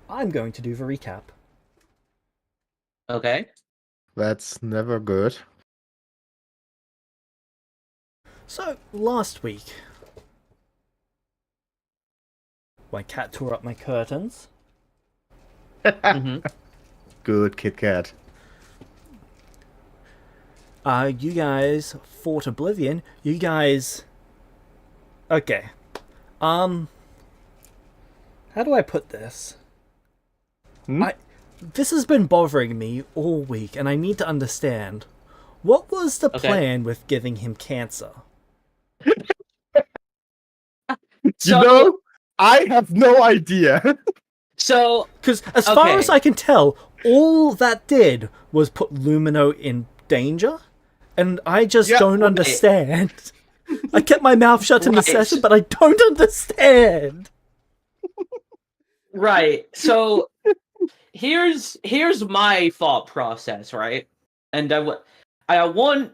I'm going to do the recap. Okay. That's never good. So, last week, my cat tore up my curtains. Mm-hmm. Good Kit Kat. You guys fought Oblivion. You guys. Okay. Um. How do I put this? Hmm? I. This has been bothering me all week, and I need to understand. What was the Okay. plan with giving him cancer? You So, know, I have no idea. so, Because, as far as okay. I can tell, all that did was put Lumino in danger, and I just Yeah, don't Right, understand. I kept my mouth shut in the right, session, but I don't understand. right. So here's my thought process, right? And I want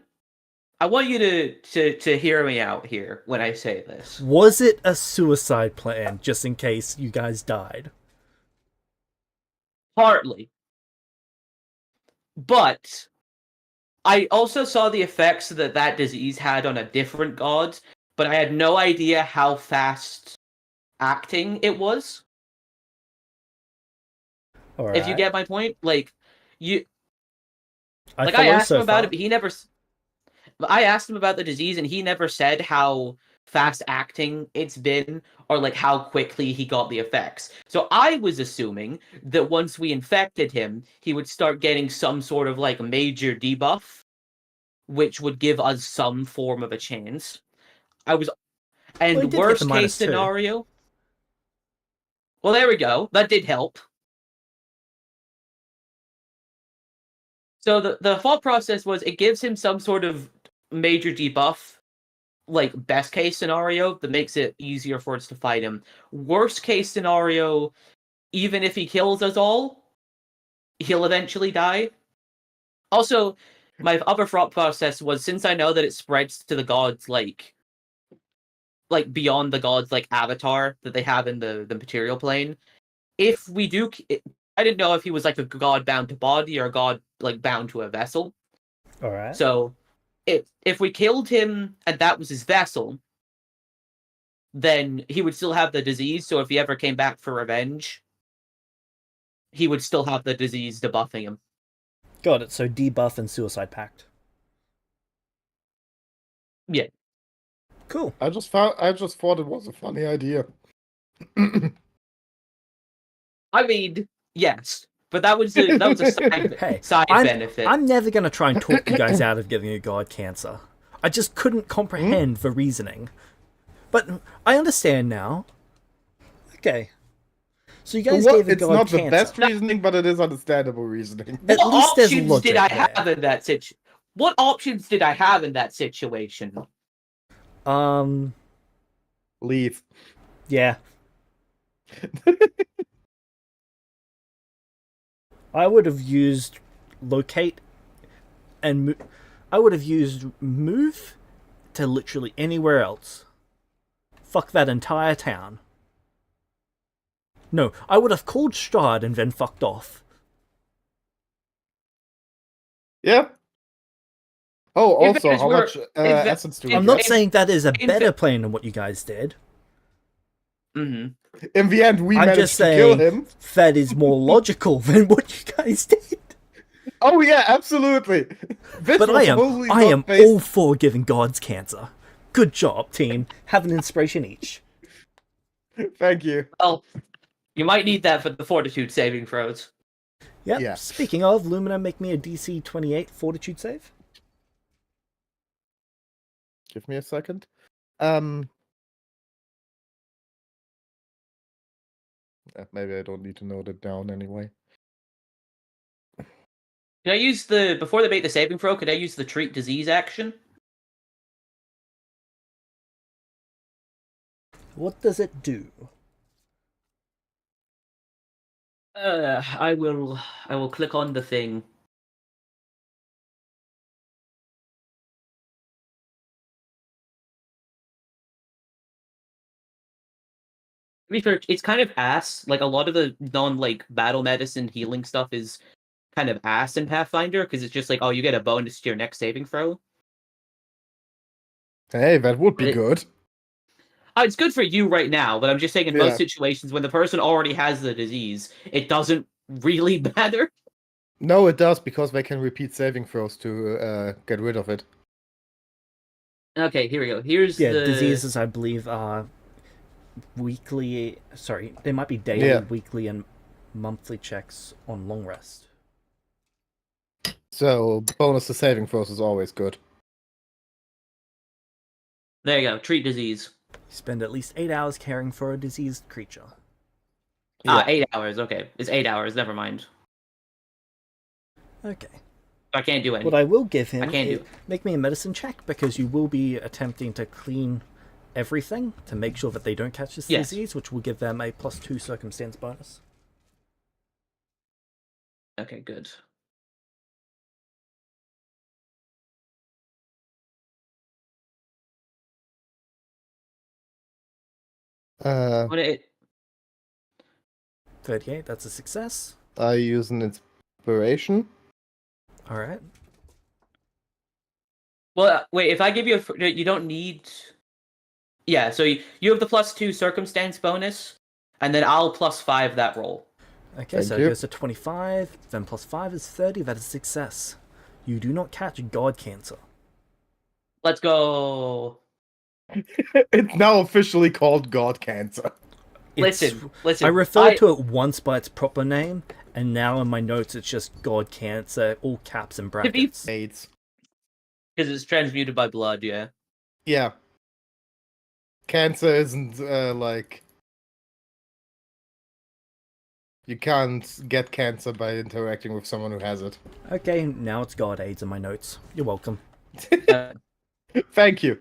you to hear me out here when I say this. Was it a suicide plan, just in case you guys died? Partly, but I also saw the effects that that disease had on a different god, but I had no idea how fast acting it was. If you Alright. get my point, you I I follow asked him so about it, far. but I asked him about the disease, and he never said how fast acting it's been or like how quickly he got the effects. So I was assuming that once we infected him, he would start getting some sort of like major debuff, which would give us some form of a chance. I was, Well, he and did get the worst case -2. scenario. Well, there we go. That did help. So the thought process was it gives him some sort of major debuff, like best case scenario that makes it easier for us to fight him. Worst case scenario, even if he kills us all, he'll eventually die. Also, my other thought process was since I know that it spreads to the gods like beyond the gods like avatar that they have in the material plane. If we do I didn't know if he was like a god bound to body or a god like bound to a vessel. Alright. So if we killed him and that was his vessel, then he would still have the disease. So if he ever came back for revenge, he would still have the disease debuffing him. Got it, so debuff and suicide pact. Yeah, Cool. I just thought it was a funny idea. I mean, yes, but that was a Hey, side I'm benefit. I'm never gonna try and talk you guys out of giving a god cancer. I just couldn't Hmm? comprehend the reasoning. But I understand now. Okay. So you guys What? gave a It's god not the cancer. best reasoning, but it is understandable reasoning. What At least there's options did I logic there. have in that situation? What options did I have in that situation? Um, Leave. yeah. I would have used locate and I would have used move to literally anywhere else. Fuck that entire town. No, I would have called Strahd and then fucked off. Yeah. Oh, In also, fairness, how we're much in, fa- essence do we I'm in, not get? in, saying that is a in fa- better plan than what you guys did. Mhm. In the end, we I'm just managed to kill saying him. that is more logical than what you guys did. Oh yeah, absolutely. This But I was am wholly I not am all based. for giving gods cancer. Good job, team. Have an inspiration each. Thank you. Well, you might need that for the fortitude saving throws. Yep. Yeah. Speaking of, Lumina, make me a DC 28 Fortitude save. Give me a second. Um. Maybe I don't need to note it down anyway. Can I use the before they make the saving throw? Could I use the treat disease action? What does it do? I will. I will click on the thing. be fair, it's kind of ass. Like, a lot of the non, battle medicine healing stuff is kind of ass in Pathfinder, because it's just like, oh, you get a bonus to your next saving throw. Hey, that would be But good. it's good for you right now, but I'm just saying in Yeah. most situations, when the person already has the disease, it doesn't really matter. No, it does, because they can repeat saving throws to get rid of it. Okay, here we go. Here's Yeah, the... diseases I believe are weekly. Sorry, they might be daily, Yeah. weekly, and monthly checks on long rest. So, bonus to saving throws is always good. There you go. Treat disease. Spend at least 8 hours caring for a diseased creature. Yeah. 8 hours. Okay, it's 8 hours. Never mind. Okay. I can't do anything. What I will give him I can't is do it. make me a medicine check, because you will be attempting to clean everything to make sure that they don't catch this Yes. disease, which will give them a +2 circumstance bonus. Okay, good. What it? 38, that's a success. I use an inspiration. Alright. Well, wait. If I give you you don't need. Yeah. So you have the +2 circumstance bonus, and then I'll +5 that roll. Okay, Thank so you. it goes to 25, then +5 is 30, that is success. You do not catch god cancer. Let's go. It's now officially called God Cancer. Listen. I referred to it once by its proper name, and now in my notes it's just god cancer, all caps and brackets. AIDS. Because it's transmuted by blood. Yeah. Yeah. Cancer isn't like. You can't get cancer by interacting with someone who has it. Okay, now it's god AIDS in my notes. You're welcome. Thank you.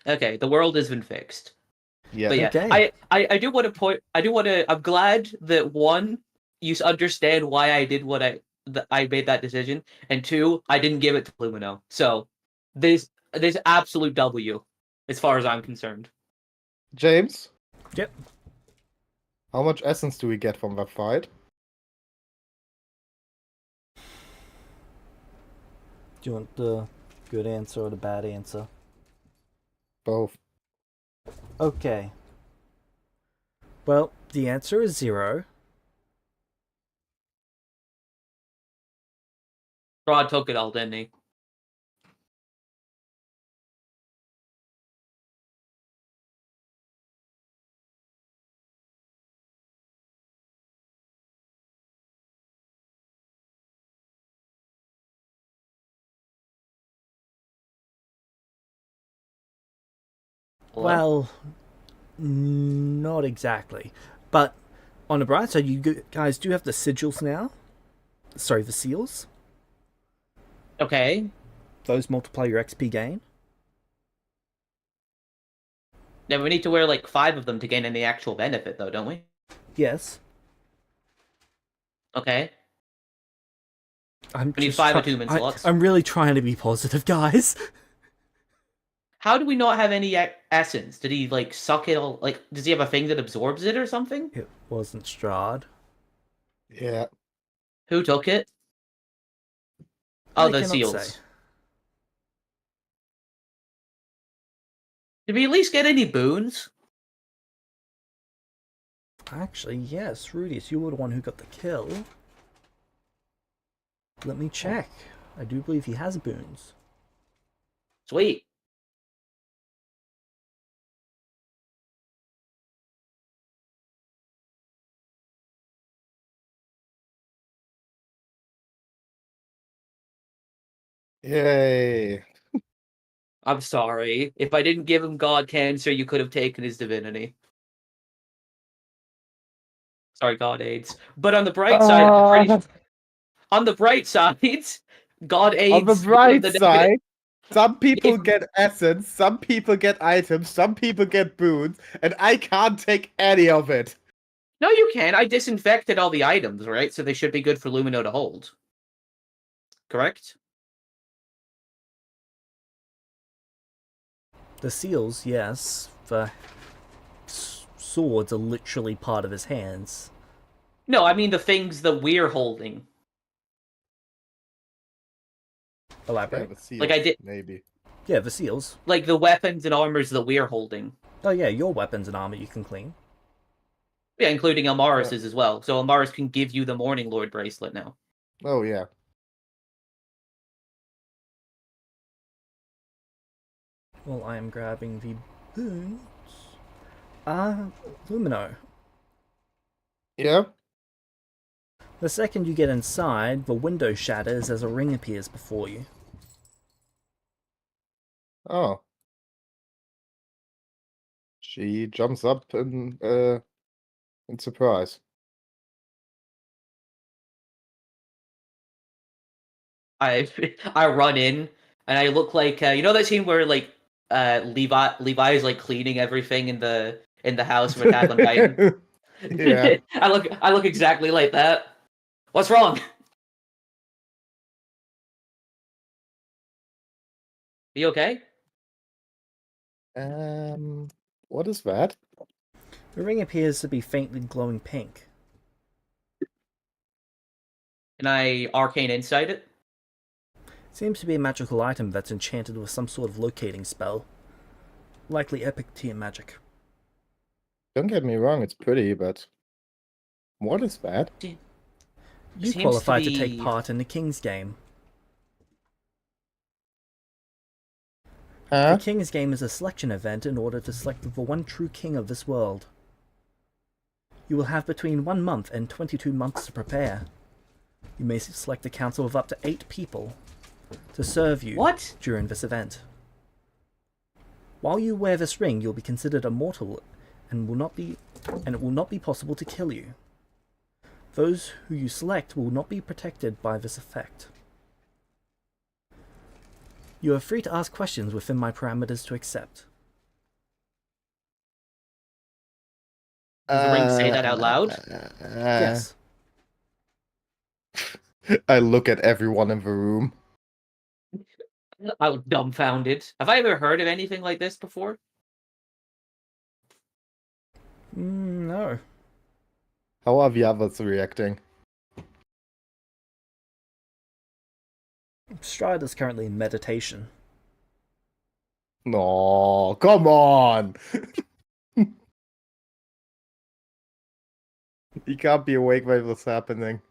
Okay. The world has been fixed. Yeah. But yeah, Okay. I do want to point. I do want to. I'm glad that one, you understand why I did what I made that decision, and two, I didn't give it to Lumino. So there's absolute W, as far as I'm concerned. James, Yep. how much essence do we get from that fight? Do you want the good answer or the bad answer? Both. Okay. Well, the answer is 0. Rod took it all, didn't he? Hello? Well, not exactly. But on the bright side, you guys do have the sigils now. Sorry, the seals. Okay. Those multiply your XP gain. Now we need to wear like 5 of them to gain any actual benefit, though, don't we? Yes. Okay. I'm We need just 5 attunement slots. I'm really trying to be positive, guys. How do we not have any essence? Did he like suck it all? Like, does he have a thing that absorbs it or something? It wasn't Strahd. Yeah. Who took it? Oh, I the cannot seals. say. Did we at least get any boons? Actually, yes, Rudius, you were the one who got the kill. Let me check. I do believe he has boons. Sweet. Yay. I'm sorry. If I didn't give him God Cancer, you could have taken his divinity. Sorry, God AIDS. But on the bright side, on the bright side, God AIDS. On the bright negative- side, some people If- get essence, some people get items, some people get boons, and I can't take any of it. No, you can. I disinfected all the items, right? So they should be good for Lumino to hold. Correct? The seals, yes. The swords are literally part of his hands. No, I mean the things that we're holding. Yeah, Elaborate. the seals, Like I did, maybe. Yeah, the seals. like the weapons and armors that we're holding. Oh yeah, your weapons and armor you can clean. Yeah, including Amaris's as well. So Amaris can give you the Morning Lord bracelet now. Oh yeah. Well, I am grabbing the boots. Lumino. Yeah. The second you get inside, the window shatters as a ring appears before you. Oh. She jumps up in surprise. I I run in and I look like you know that scene where like Levi is like cleaning everything in the house from Attack on Titan. Yeah. I look exactly like that. What's wrong? You okay? What is that? The ring appears to be faintly glowing pink. Can I arcane insight it? It seems to be a magical item that's enchanted with some sort of locating spell. Likely epic tier magic. Don't get me wrong, it's pretty, but what is that? You Seems qualify to to take be- part in the King's Game. Huh? The King's Game is a selection event in order to select the one true king of this world. You will have between 1 month and 22 months to prepare. You may select a council of up to 8 people to serve you What? during this event. While you wear this ring, you'll be considered immortal and it will not be possible to kill you. Those who you select will not be protected by this effect. You are free to ask questions within my parameters to accept. Does the ring say that out loud? Yes. I look at everyone in the room. I was dumbfounded. Have I ever heard of anything like this before? No. How are the others reacting? Stride is currently in meditation. No, come on! He can't be awake while this happening.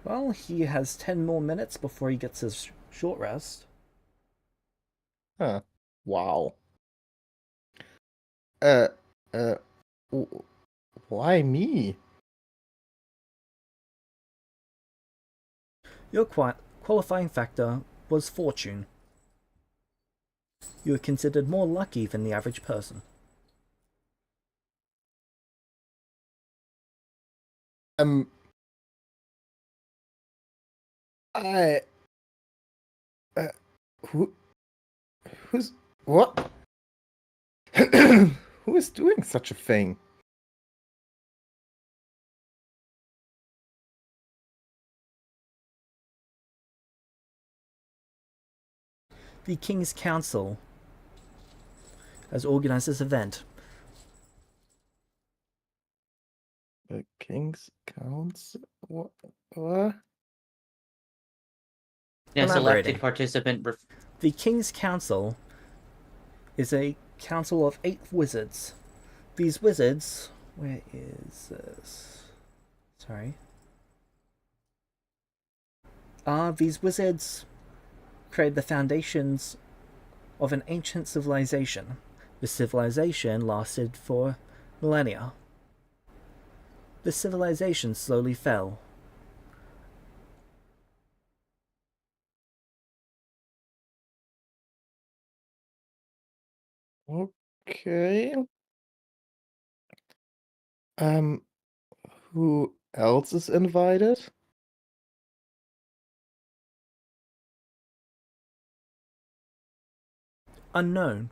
Well, he has 10 more minutes before he gets his short rest. Huh. Wow. Uh, uh, why me? Your qualifying factor was fortune. You are considered more lucky than the average person. I, uh, who, who's, what? Who is doing such a thing? The King's Council has organized this event. The King's Council? What? What? Yeah, Elaborating. selected participant. The King's Council is a council of 8 wizards. These wizards... Where is this? Sorry. These wizards create the foundations of an ancient civilization. This civilization lasted for millennia. This civilization slowly fell. Okay. Who else is invited? Unknown.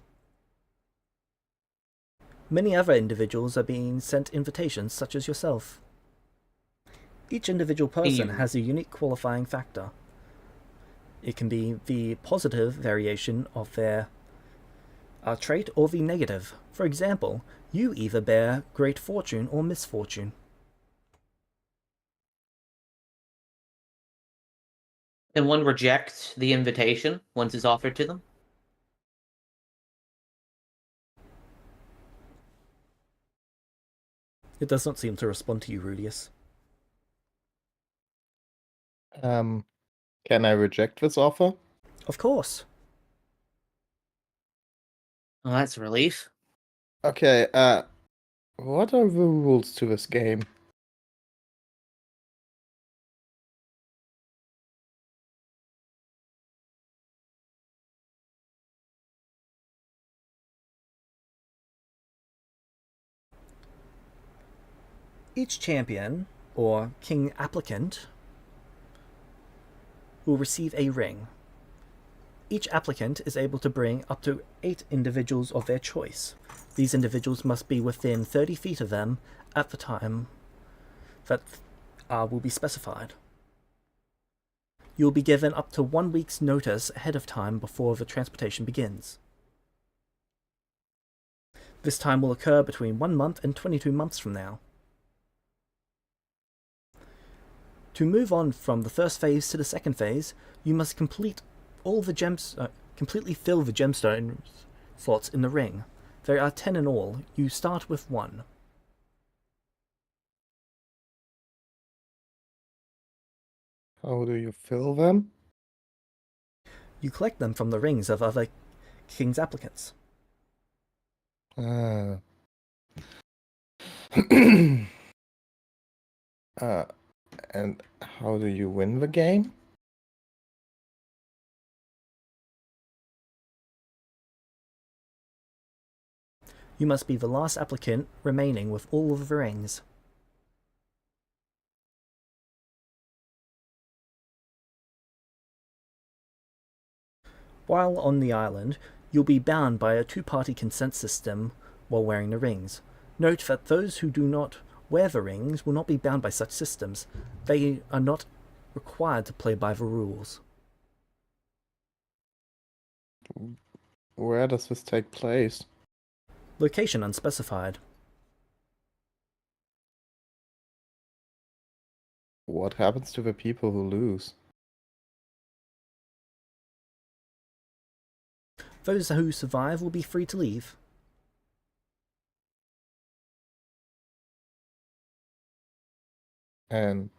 Many other individuals are being sent invitations such as yourself. Each individual person has a unique qualifying factor. It can be the positive variation of their A trait or the negative. For example, you either bear great fortune or misfortune. Can one reject the invitation once it's offered to them? It does not seem to respond to you, Rudius. Can I reject this offer? Of course. Well, that's a relief. Okay, what are the rules to this game? Each champion, or king applicant, will receive a ring. Each applicant is able to bring up to 8 individuals of their choice. These individuals must be within 30 feet of them at the time that will be specified. You will be given up to 1 week's notice ahead of time before the transportation begins. This time will occur between 1 month and 22 months from now. To move on from the first phase to the second phase, you must completely fill the gemstone slots in the ring. There are 10 in all. You start with 1. How do you fill them? You collect them from the rings of other king's applicants. Uh, and how do you win the game? You must be the last applicant remaining with all of the rings. While on the island, you'll be bound by a 2-party consent system while wearing the rings. Note that those who do not wear the rings will not be bound by such systems. They are not required to play by the rules. Where does this take place? Location unspecified. What happens to the people who lose? Those who survive will be free to leave. And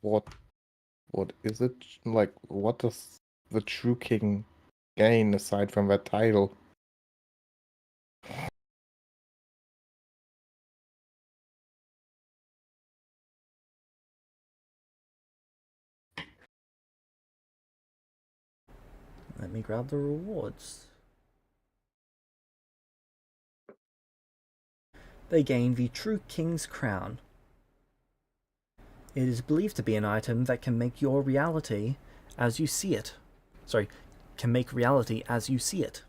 what is it like? What does the true king gain aside from that title? Let me grab the rewards. They gain the True King's Crown. It is believed to be an item that can make your reality as you see it. Sorry, can make reality as you see it.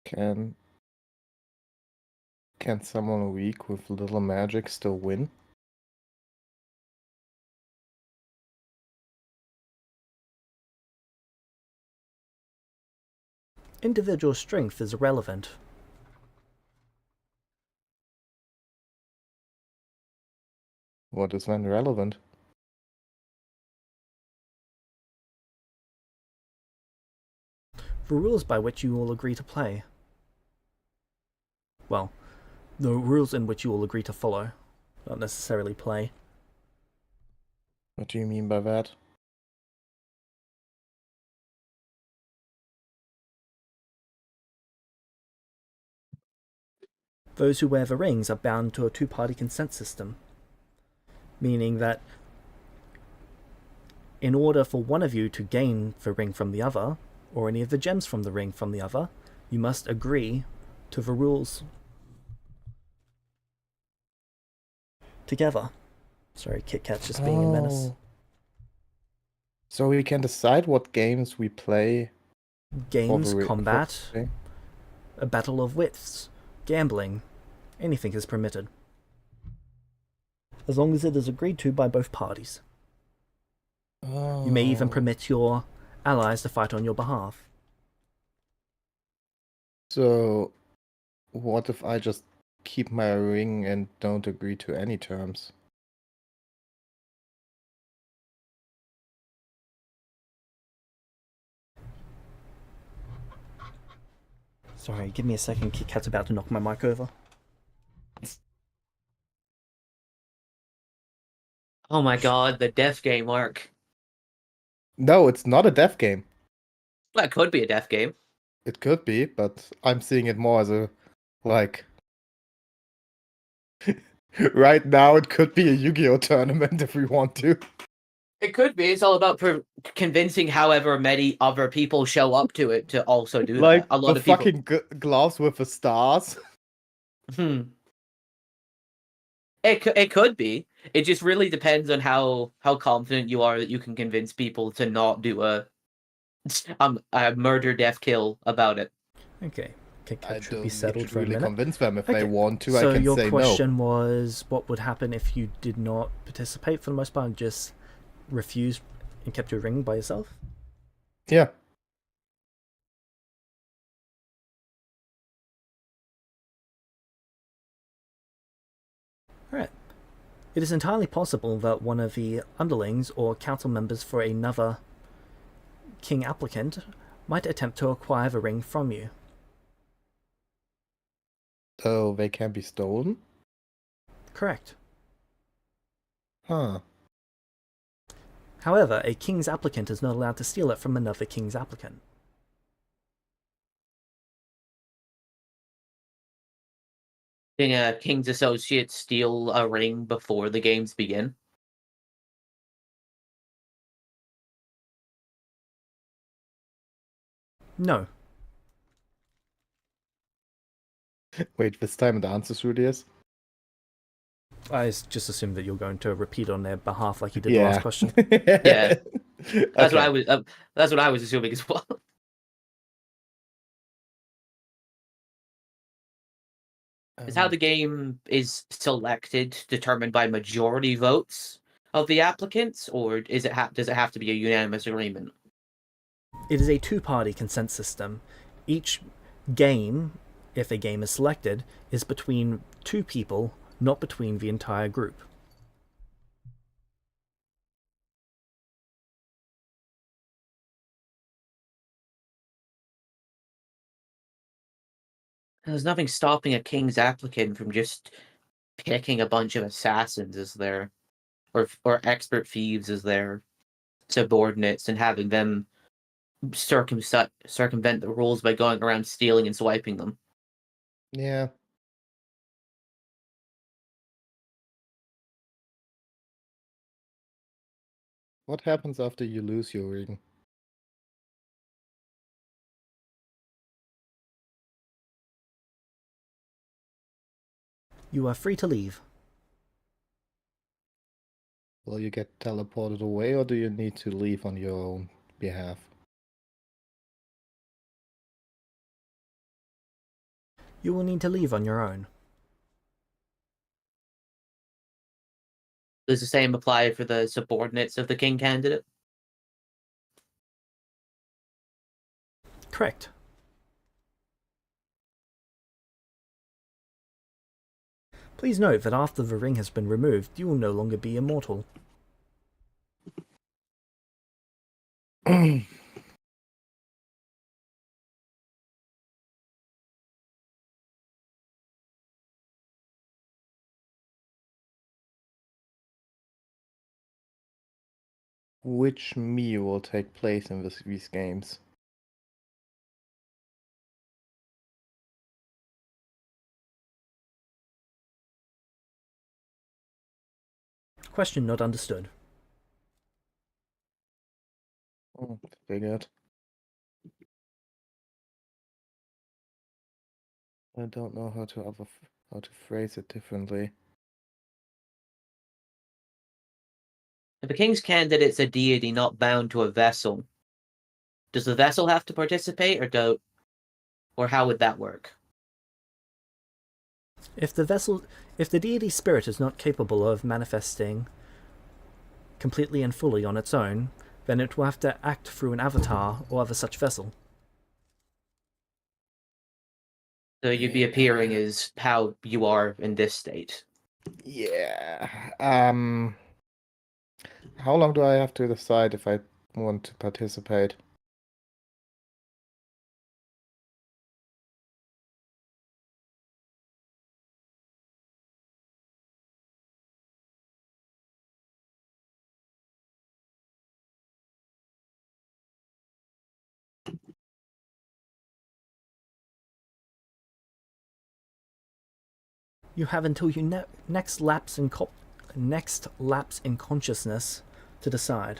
Can someone weak with little magic still win? Individual strength is irrelevant. What is then relevant? The rules by which you all agree to play. Well, the rules in which you all agree to follow, not necessarily play. What do you mean by that? Those who wear the rings are bound to a 2-party consent system, meaning that in order for one of you to gain the ring from the other, or any of the gems from the ring from the other, you must agree to the rules together. Sorry, Kit Kat's just being a menace. So we can decide what games we play. Games, for the combat, thing? a battle of wits, gambling, Anything is permitted, as long as it is agreed to by both parties. Oh. You may even permit your allies to fight on your behalf. So, what if I just keep my ring and don't agree to any terms? Sorry, give me a second. Kit Kat's about to knock my mic over. Oh my god, the death game arc. No, it's not a death game. Well, it could be a death game. It could be, but I'm seeing it more as a, like... right now, it could be a Yu-Gi-Oh! Tournament if we want to. It could be. It's all about convincing however many other people show up to it to also do Like, that. A lot the of people. fucking gloves with the stars. It could be. It just really depends on how confident you are that you can convince people to not do a murder, death, kill about it. Okay, Kit I Kat should don't be need settled to for a really minute. convince them. If Okay, they want to, so I can your say question was, what would happen if you did not participate for the most part and just refused and kept your ring by yourself? no. Yeah. Alright. It is entirely possible that one of the underlings or council members for another king applicant might attempt to acquire the ring from you. So they can be stolen? Correct. Huh. However, a king's applicant is not allowed to steal it from another king's applicant. Being a king's associate steal a ring before the games begin. No. Wait, this time the answer really is? I just assume that you're going to repeat on their behalf like you did the last question. Yeah. That's what Okay. I was. That's what I was assuming as well. Is how the game is selected determined by majority votes of the applicants, or does it have to be a unanimous agreement? It is a two-party consent system. Each game, if a game is selected, is between two people, not between the entire group. There's nothing stopping a king's applicant from just picking a bunch of assassins as their or expert thieves as their subordinates and having them circumvent the rules by going around stealing and swiping them. Yeah. What happens after you lose your ring? You are free to leave. Will you get teleported away, or do you need to leave on your own behalf? You will need to leave on your own. Does the same apply for the subordinates of the king candidate? Correct. Please note that after the ring has been removed, you will no longer be immortal. Which me will take place in these games? Question not understood. Oh, figured. I don't know how to phrase it differently. If a king's candidate's a deity not bound to a vessel, does the vessel have to participate, or how would that work? If the deity spirit is not capable of manifesting completely and fully on its own, then it will have to act through an avatar or other such vessel. So you'd be appearing as how you are in this state. Yeah. How long do I have to decide if I want to participate? You have until you next lapse in consciousness to decide.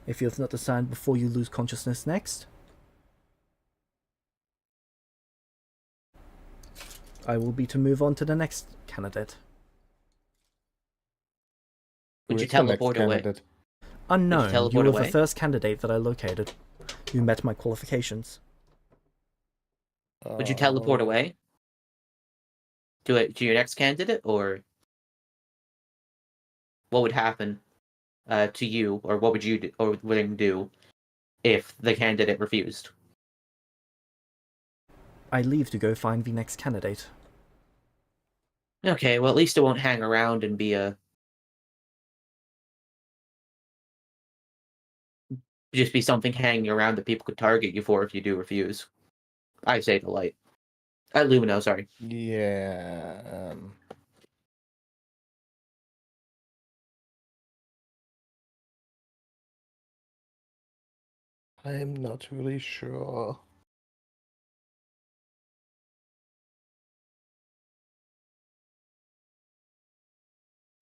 If you have not decided before you lose consciousness next, I will be to move on to the next candidate. Would Who you is the next teleport away? candidate? Unknown, you teleport were the away? first candidate that I located. You met my qualifications. Would you teleport Oh, away? To your next candidate, or what would happen to you, or what would you do, or would do if the candidate refused? I leave to go find the next candidate. Okay, well at least it won't hang around and be just be something hanging around that people could target you for if you do refuse. I say the light. Lumino, sorry. yeah. I'm not really sure.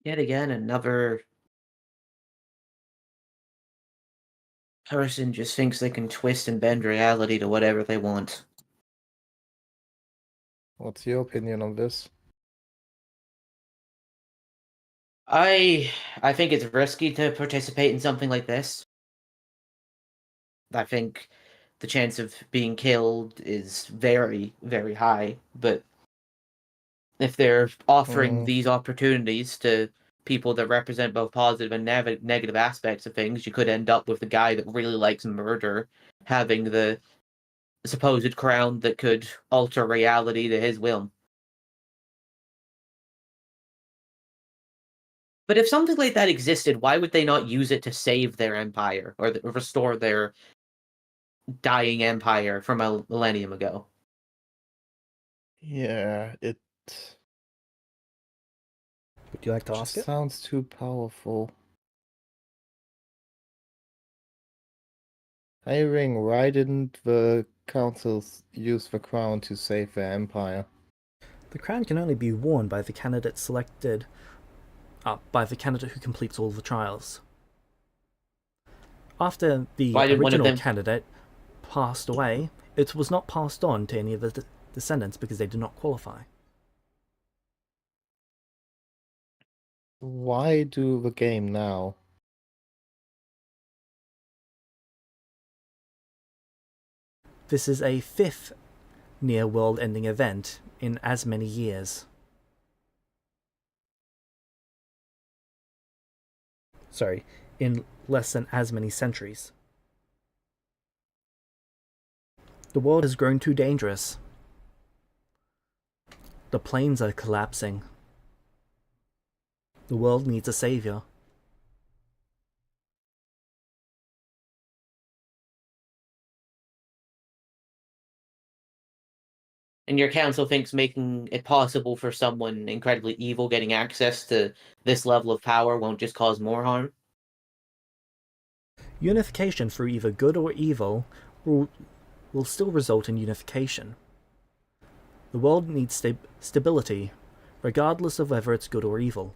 Yet again, another person just thinks they can twist and bend reality to whatever they want. What's your opinion on this? I think it's risky to participate in something like this. I think the chance of being killed is very, very high, but if they're offering Mm, these opportunities to people that represent both positive and negative aspects of things, you could end up with the guy that really likes murder having the supposed crown that could alter reality to his will. But if something like that existed, why would they not use it to save their empire or restore their dying empire from a millennium ago? yeah, it Would you like to ask just it? sounds too powerful. Hey Ring, why didn't the councils use the crown to save their empire? The crown can only be worn by the candidate selected by the candidate who completes all the trials. After the Why did one of original them? candidate passed away, it was not passed on to any of the descendants because they did not qualify. Why do the game now? This is a fifth near world-ending event in as many years. Sorry, in less than as many centuries. The world has grown too dangerous. The planes are collapsing. The world needs a savior. And your council thinks making it possible for someone incredibly evil getting access to this level of power won't just cause more harm? Unification through either good or evil will still result in unification. The world needs stability, regardless of whether it's good or evil.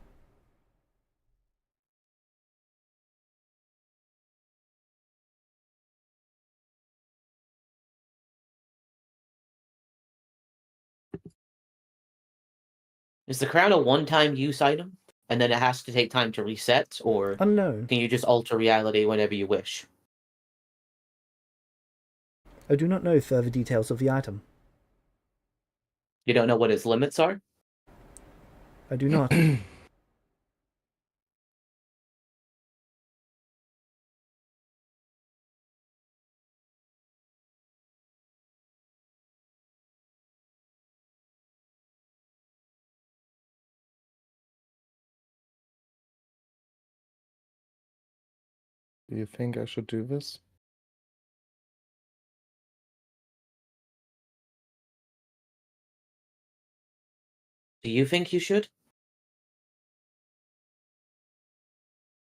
Is the crown a one-time use item, and then it has to take time to reset, or Unknown. can you just alter reality whenever you wish? I do not know further details of the item. You don't know what its limits are? I do not. Do you think I should do this? Do you think you should?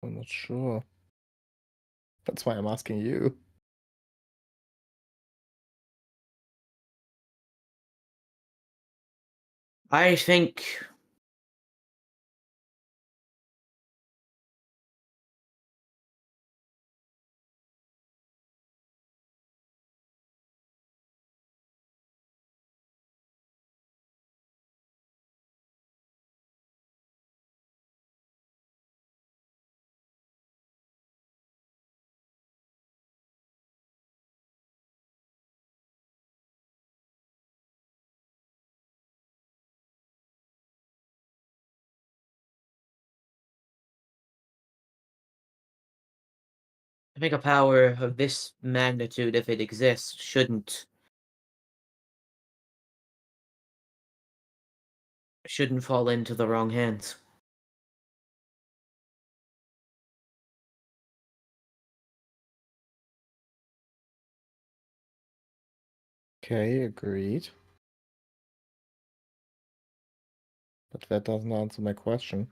I'm not sure. That's why I'm asking you. I think a power of this magnitude, if it exists, shouldn't fall into the wrong hands. Okay, agreed. But that doesn't answer my question.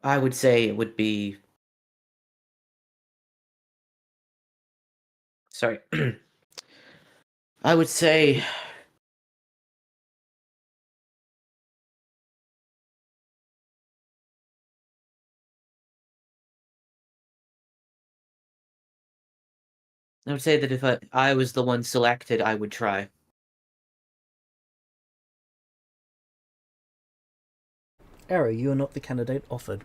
I would say it would be. Sorry. I would say that if I was the one selected, I would try. Error, you are not the candidate offered.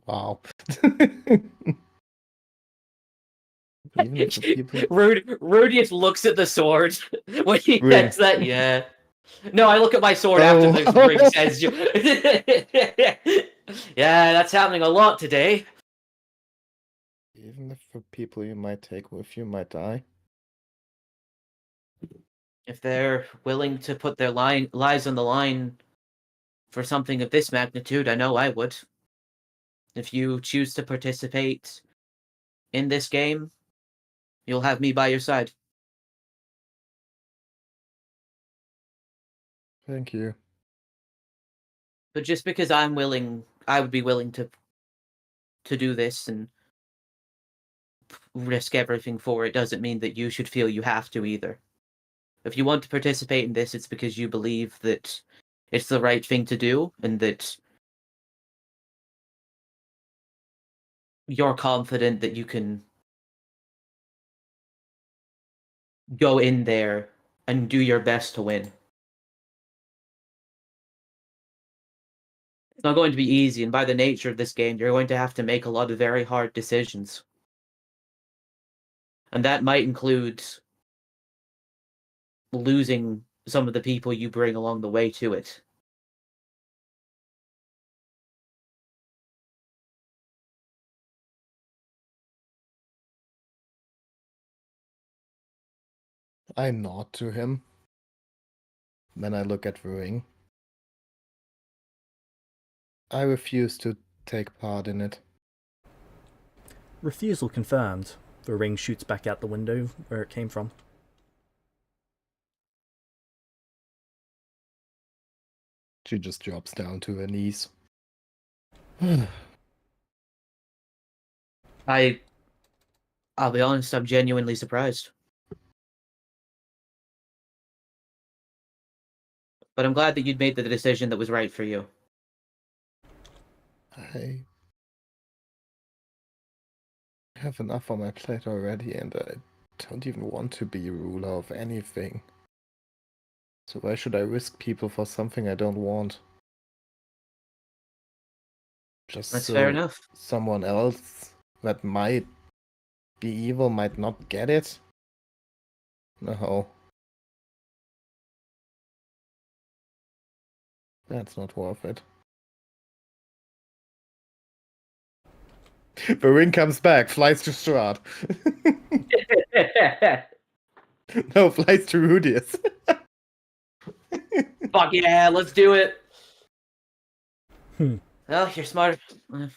Wow. Even if the people Rudius looks at the sword when he Ring. gets that. Yeah. No, I look at my sword after the Oh. ring says. Yeah, that's happening a lot today. Even if the people you might take with you might die. If they're willing to put their lives on the line for something of this magnitude, I know I would. If you choose to participate in this game, you'll have me by your side. Thank you. But just because I'm willing, I would be willing to do this and risk everything for it, doesn't mean that you should feel you have to either. If you want to participate in this, it's because you believe that it's the right thing to do and that you're confident that you can go in there and do your best to win. It's not going to be easy, and by the nature of this game, you're going to have to make a lot of very hard decisions. And that might include losing some of the people you bring along the way to it. I nod to him. Then I look at the ring. I refuse to take part in it. Refusal confirmed. The ring shoots back out the window where it came from. She just drops down to her knees. I'll be honest, I'm genuinely surprised. But I'm glad that you'd made the decision that was right for you. I have enough on my plate already, and I don't even want to be ruler of anything. So why should I risk people for something I don't want? Just That's so fair enough. someone else that might be evil might not get it? No. That's not worth it. The ring comes back, flies to Strahd. No, flies to Rudius. Fuck yeah, let's do it. Hmm. Well, you're smart.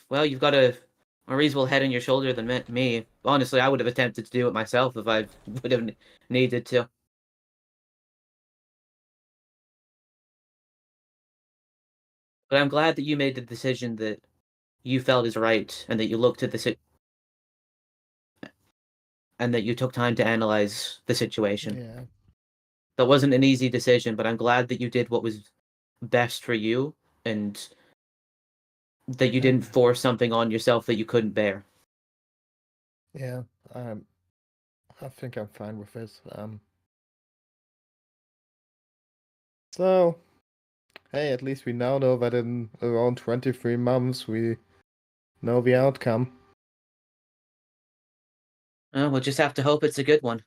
Well, you've got a more reasonable head on your shoulder than me. Honestly, I would have attempted to do it myself if I would have needed to. But I'm glad that you made the decision that you felt is right, and that you looked at and that you took time to analyze the situation. Yeah. That wasn't an easy decision, but I'm glad that you did what was best for you, and that you didn't force something on yourself that you couldn't bear. Yeah, I think I'm fine with this. So, hey, at least we now know that in around 23 months we know the outcome. We'll just have to hope it's a good one.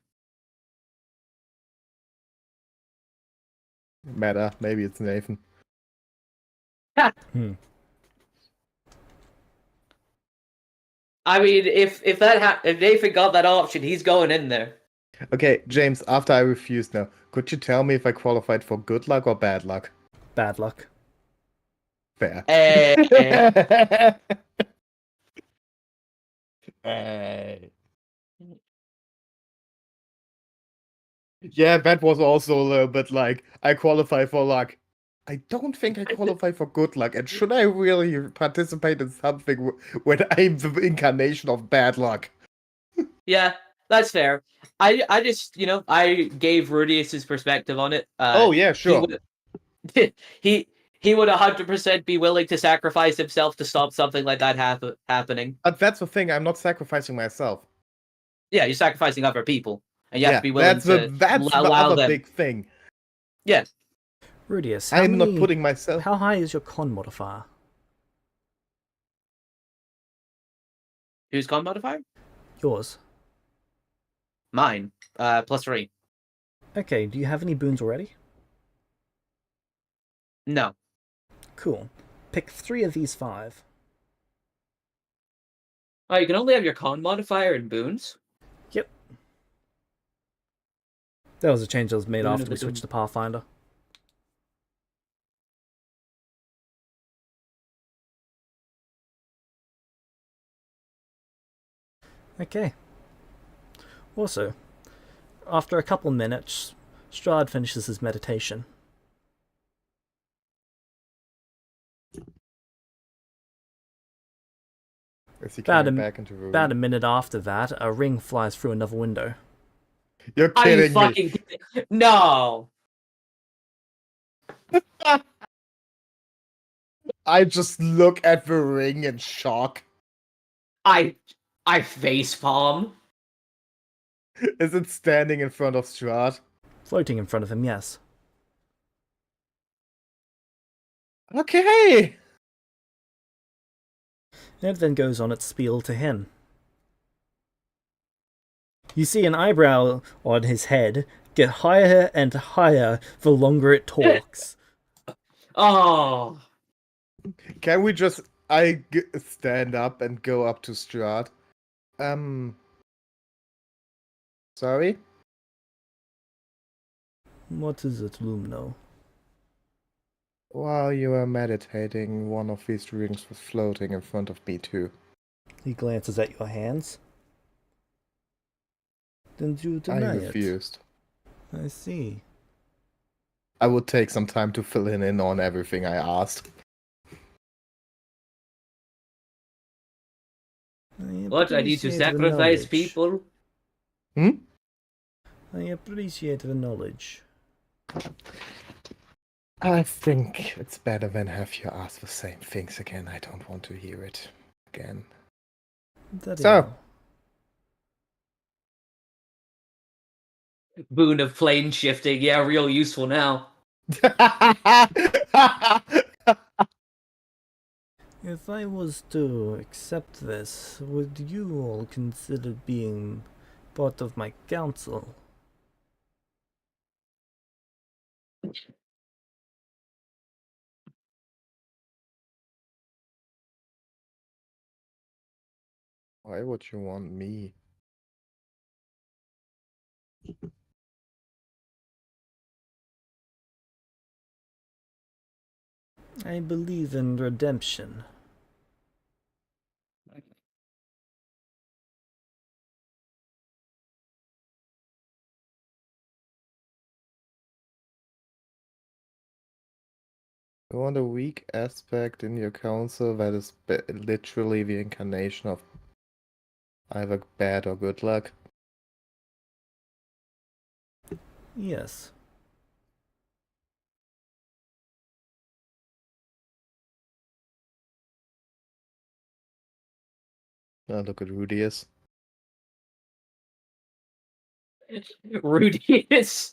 Matter, maybe it's Nathan. Hmm. I mean, if Nathan got that option, he's going in there. Okay, James, after I refuse now, could you tell me if I qualified for good luck or bad luck? Bad luck. Fair. Hey. Yeah, that was also a little bit like, I qualify for luck. I don't think I qualify for good luck. And should I really participate in something when I'm the incarnation of bad luck? Yeah, that's fair. I just I gave Rudius's perspective on it. Oh yeah, sure. He would 100% be willing to sacrifice himself to stop something like that happening. But that's the thing, I'm not sacrificing myself. Yeah, you're sacrificing other people, and you have Yeah, to be willing to that's the allow other them. big thing. Yeah. Rudius, I'm not putting myself. How high is your con modifier? Whose con modifier? Yours. Mine. +3. Okay, do you have any boons already? No. Cool. Pick 3 of these 5. Oh, you can only have your con modifier in boons? Yep. That was a change that was made Boon after of we the switched Doom. to Pathfinder. Okay. Also, after a couple minutes, Strahd finishes his meditation. Is he About coming back into the room? about a minute after that, a ring flies through another window. You're Are you kidding fucking me. No! I just look at the ring in shock. I facepalm. Is it standing in front of Strahd? Floating in front of him, yes. Okay. And it then goes on its spiel to him. You see an eyebrow on his head get higher and higher the longer it talks. Oh. Can we just stand up and go up to Strahd? Sorry? What is it, Lumno? While you were meditating, one of these rings was floating in front of me too. He glances at your hands. Then you I deny it. refused. I see. I would take some time to fill in on everything I asked. What? I need to appreciate the sacrifice knowledge. people? I appreciate the knowledge. I think it's better than have you ask the same things again. I don't want to hear it again. That So. Boon of plane shifting, yeah, real useful now. If I was to accept this, would you all consider being part of my council? Why would you want me? I believe in redemption. You want a weak aspect in your council that is literally the incarnation of either bad or good luck? Yes. Now look at Rudius. Rudius.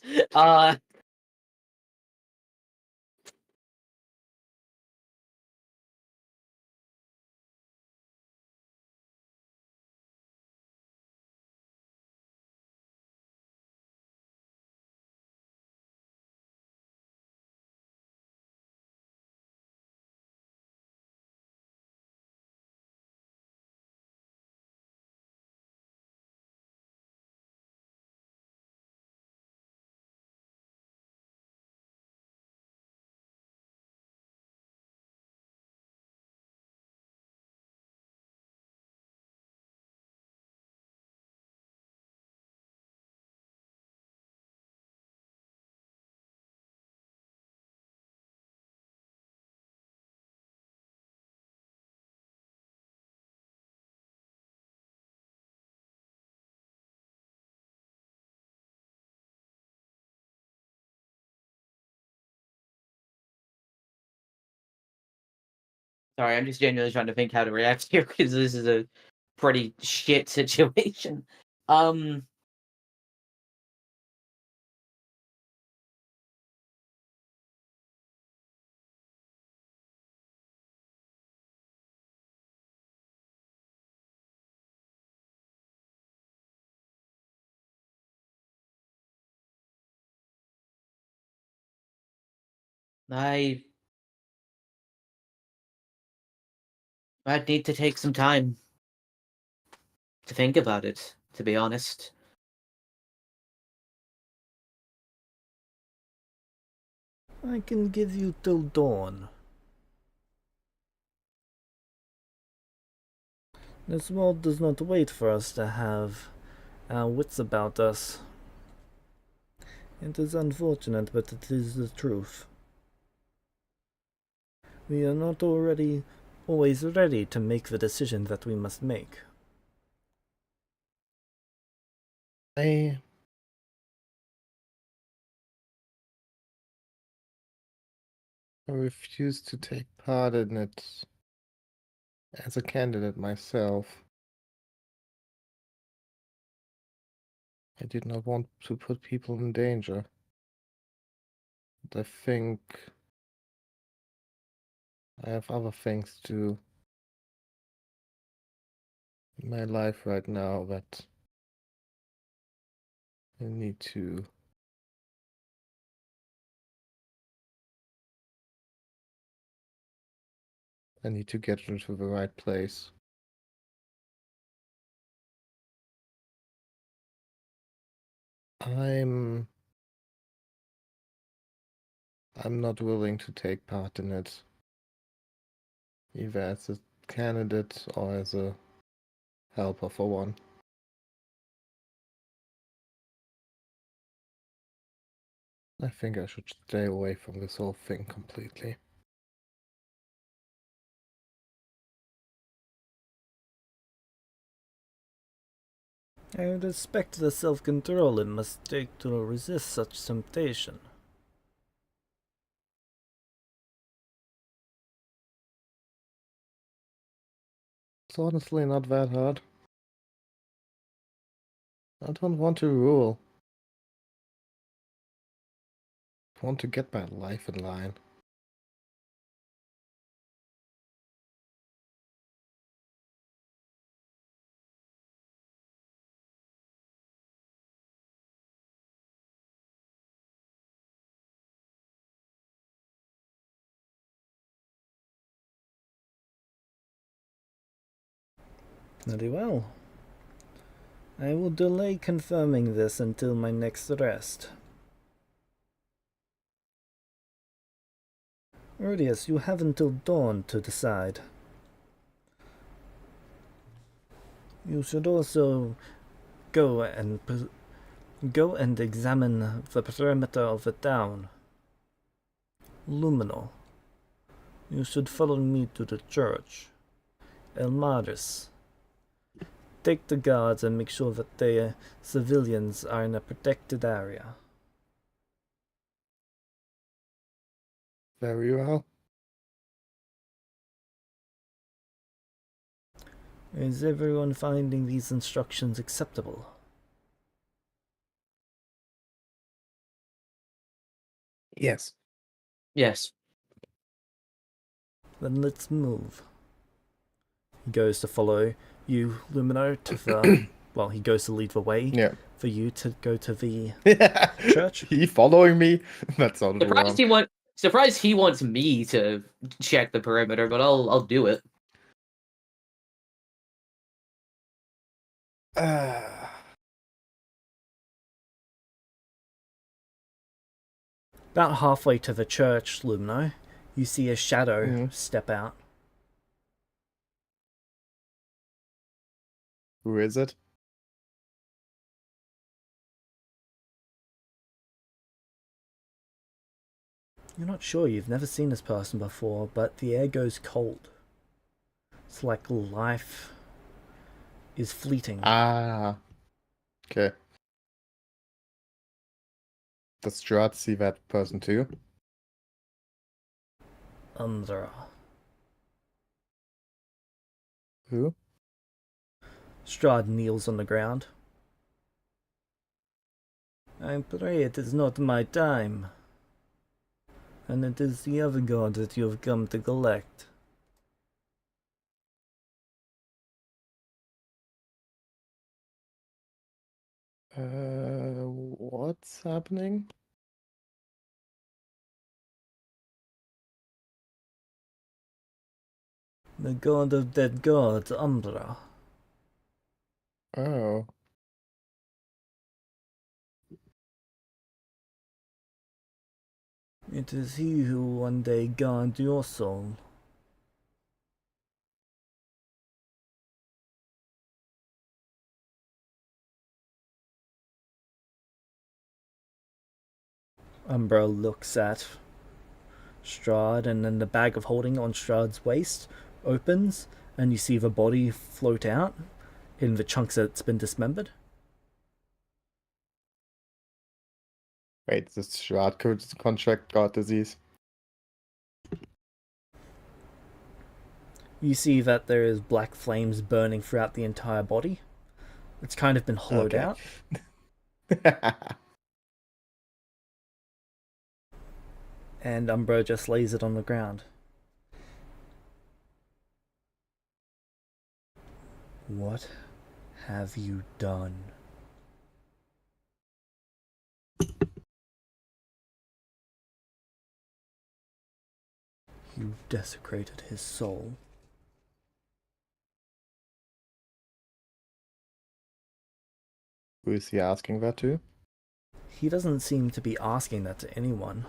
Sorry, I'm just genuinely trying to think how to react here because this is a pretty shit situation. I'd need to take some time to think about it, to be honest. I can give you till dawn. This world does not wait for us to have our wits about us. It is unfortunate, but it is the truth. We are not always ready to make the decision that we must make. I refuse to take part in it as a candidate myself. I did not want to put people in danger. But I think I have other things to do in my life right now that I need to get into the right place. I'm not willing to take part in it, either as a candidate or as a helper for one. I think I should stay away from this whole thing completely. I respect the self-control it must take to resist such temptation. It's honestly not that hard. I don't want to rule. I want to get my life in line. Very well. I will delay confirming this until my next rest. Rudius, you have until dawn to decide. You should also go and examine the perimeter of the town. Luminol, you should follow me to the church. Elmaris, take the guards and make sure that the civilians are in a protected area. Very well. Is everyone finding these instructions acceptable? Yes. Yes. Then let's move. He goes to follow you, Lumino, to the... well, he goes to lead the way for you to go to the church. He following me? That sounded Surprised wrong. Surprised he wants me to check the perimeter, but I'll do it. About halfway to the church, Lumino, you see a shadow step out. Who is it? You're not sure, you've never seen this person before, but the air goes cold. It's like life is fleeting. Ah. Okay. Does Strahd see that person too? Umbra. Who? Strahd kneels on the ground. I pray it is not my time. And it is the other god that you have come to collect. What's happening? The god of dead gods, Umbra. Oh. It is he who one day guard your soul. Umbra looks at Strahd, and then the bag of holding on Strahd's waist opens, and you see the body float out in the chunks that's been dismembered. Wait, this Strahd contract god disease. You see that there is black flames burning throughout the entire body. It's kind of been hollowed out. And Umbra just lays it on the ground. What have you done? You desecrated his soul. Who is he asking that to? He doesn't seem to be asking that to anyone.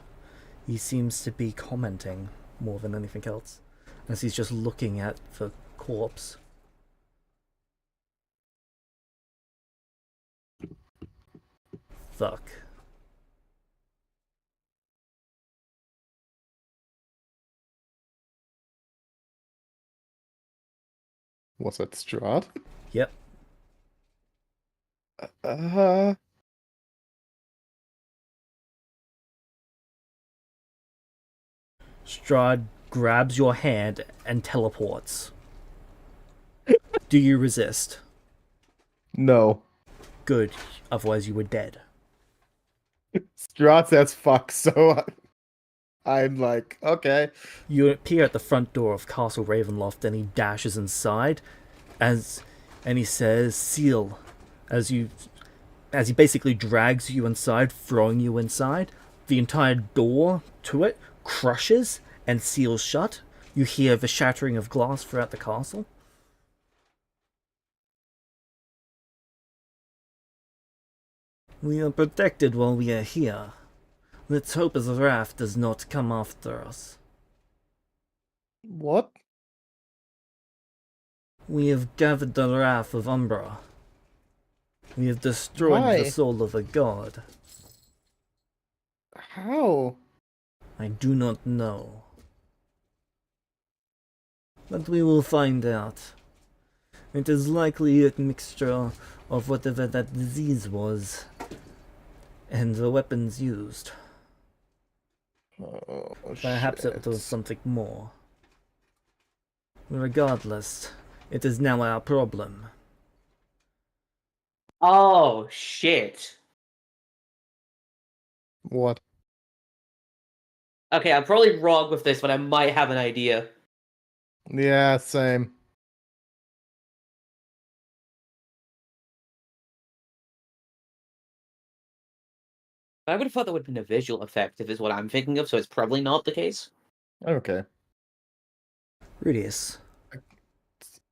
He seems to be commenting more than anything else, as he's just looking at the corpse. Fuck. Was that Strahd? Yep. Strahd grabs your hand and teleports. Do you resist? No. Good, otherwise you were dead. Strahd says fuck, so I'm like, okay. You appear at the front door of Castle Ravenloft and he dashes inside and he says, "Seal," as he basically drags you inside, throwing you inside. The entire door to it crushes and seals shut. You hear the shattering of glass throughout the castle. We are protected while we are here. Let's hope his wrath does not come after us. What? We have gathered the wrath of Umbra. We have destroyed the Why? soul of a god. How? I do not know. But we will find out. It is likely a mixture of whatever that disease was and the weapons used. Oh, Perhaps it was something more. Regardless, it is now our problem. Oh shit. What? Okay, I'm probably wrong with this, but I might have an idea. Yeah, same. I would have thought that would have been a visual effect if is what I'm thinking of, so it's probably not the case. Okay. Rudius,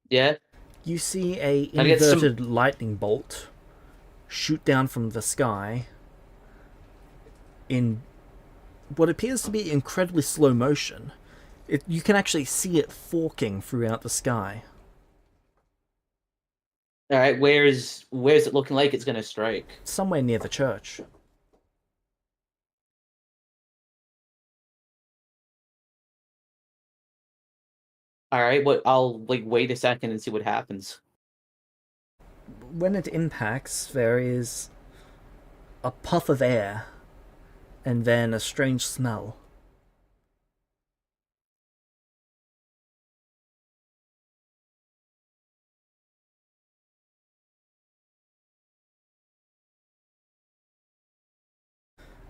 Yeah. you see a I get some- inverted lightning bolt shoot down from the sky in what appears to be incredibly slow motion. You can actually see it forking throughout the sky. Alright, where's it looking like it's gonna strike? Somewhere near the church. Alright, I'll wait a second and see what happens. When it impacts, there is a puff of air and then a strange smell.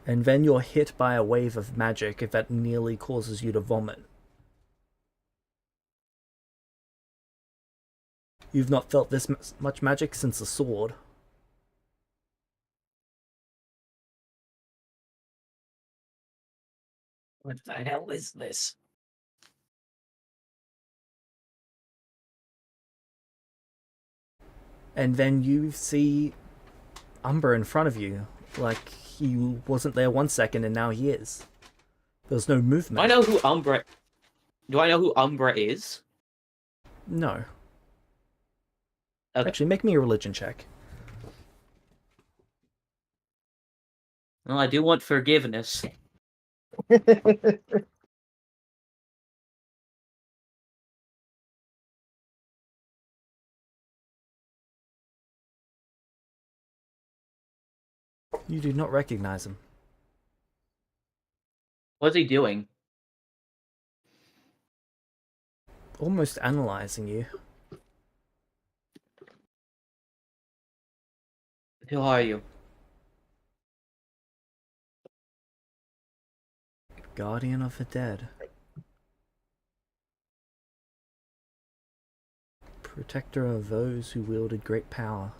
And then you're hit by a wave of magic that nearly causes you to vomit. You've not felt this much magic since the sword. What the hell is this? And then you see Umber in front of you, like he wasn't there 1 second and now he is. There's no movement. Do I know who Umbra is? No. Okay. Actually, make me a religion check. Well, I do want forgiveness. You do not recognize him. What's he doing? Almost analyzing you. Who are you? Guardian of the dead. Protector of those who wielded great power.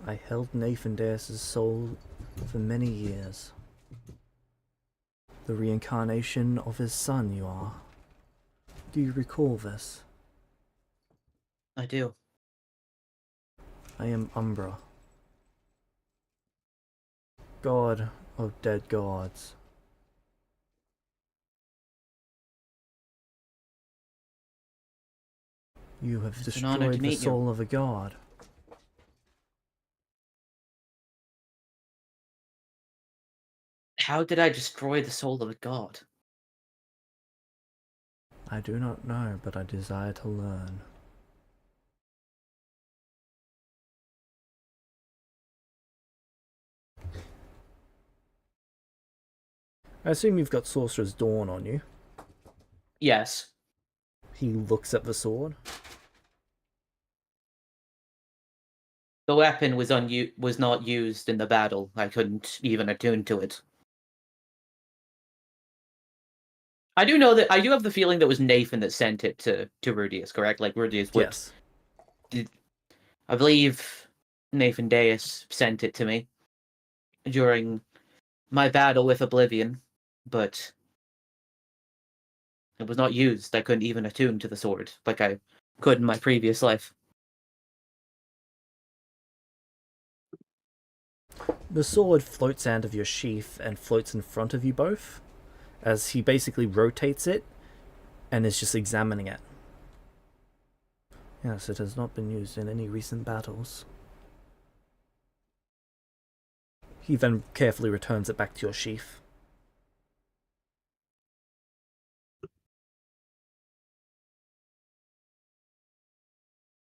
I held Nathan Deus' soul for many years. The reincarnation of his son you are. Do you recall this? I do. I am Umbra. God of dead gods. You have It's an honor to destroyed the meet you. soul of a god. How did I destroy the soul of a god? I do not know, but I desire to learn. I assume you've got Sorcerer's Dawn on you. Yes. He looks at the sword. The weapon was not used in the battle. I couldn't even attune to it. I do know that I do have the feeling that it was Nathan that sent it to Rudius, correct? Like Rudius would. Yes. I believe Nathan Deus sent it to me during my battle with Oblivion, but it was not used. I couldn't even attune to the sword like I could in my previous life. The sword floats out of your sheath and floats in front of you both, as he basically rotates it and is just examining it. Yes, it has not been used in any recent battles. He then carefully returns it back to your sheath.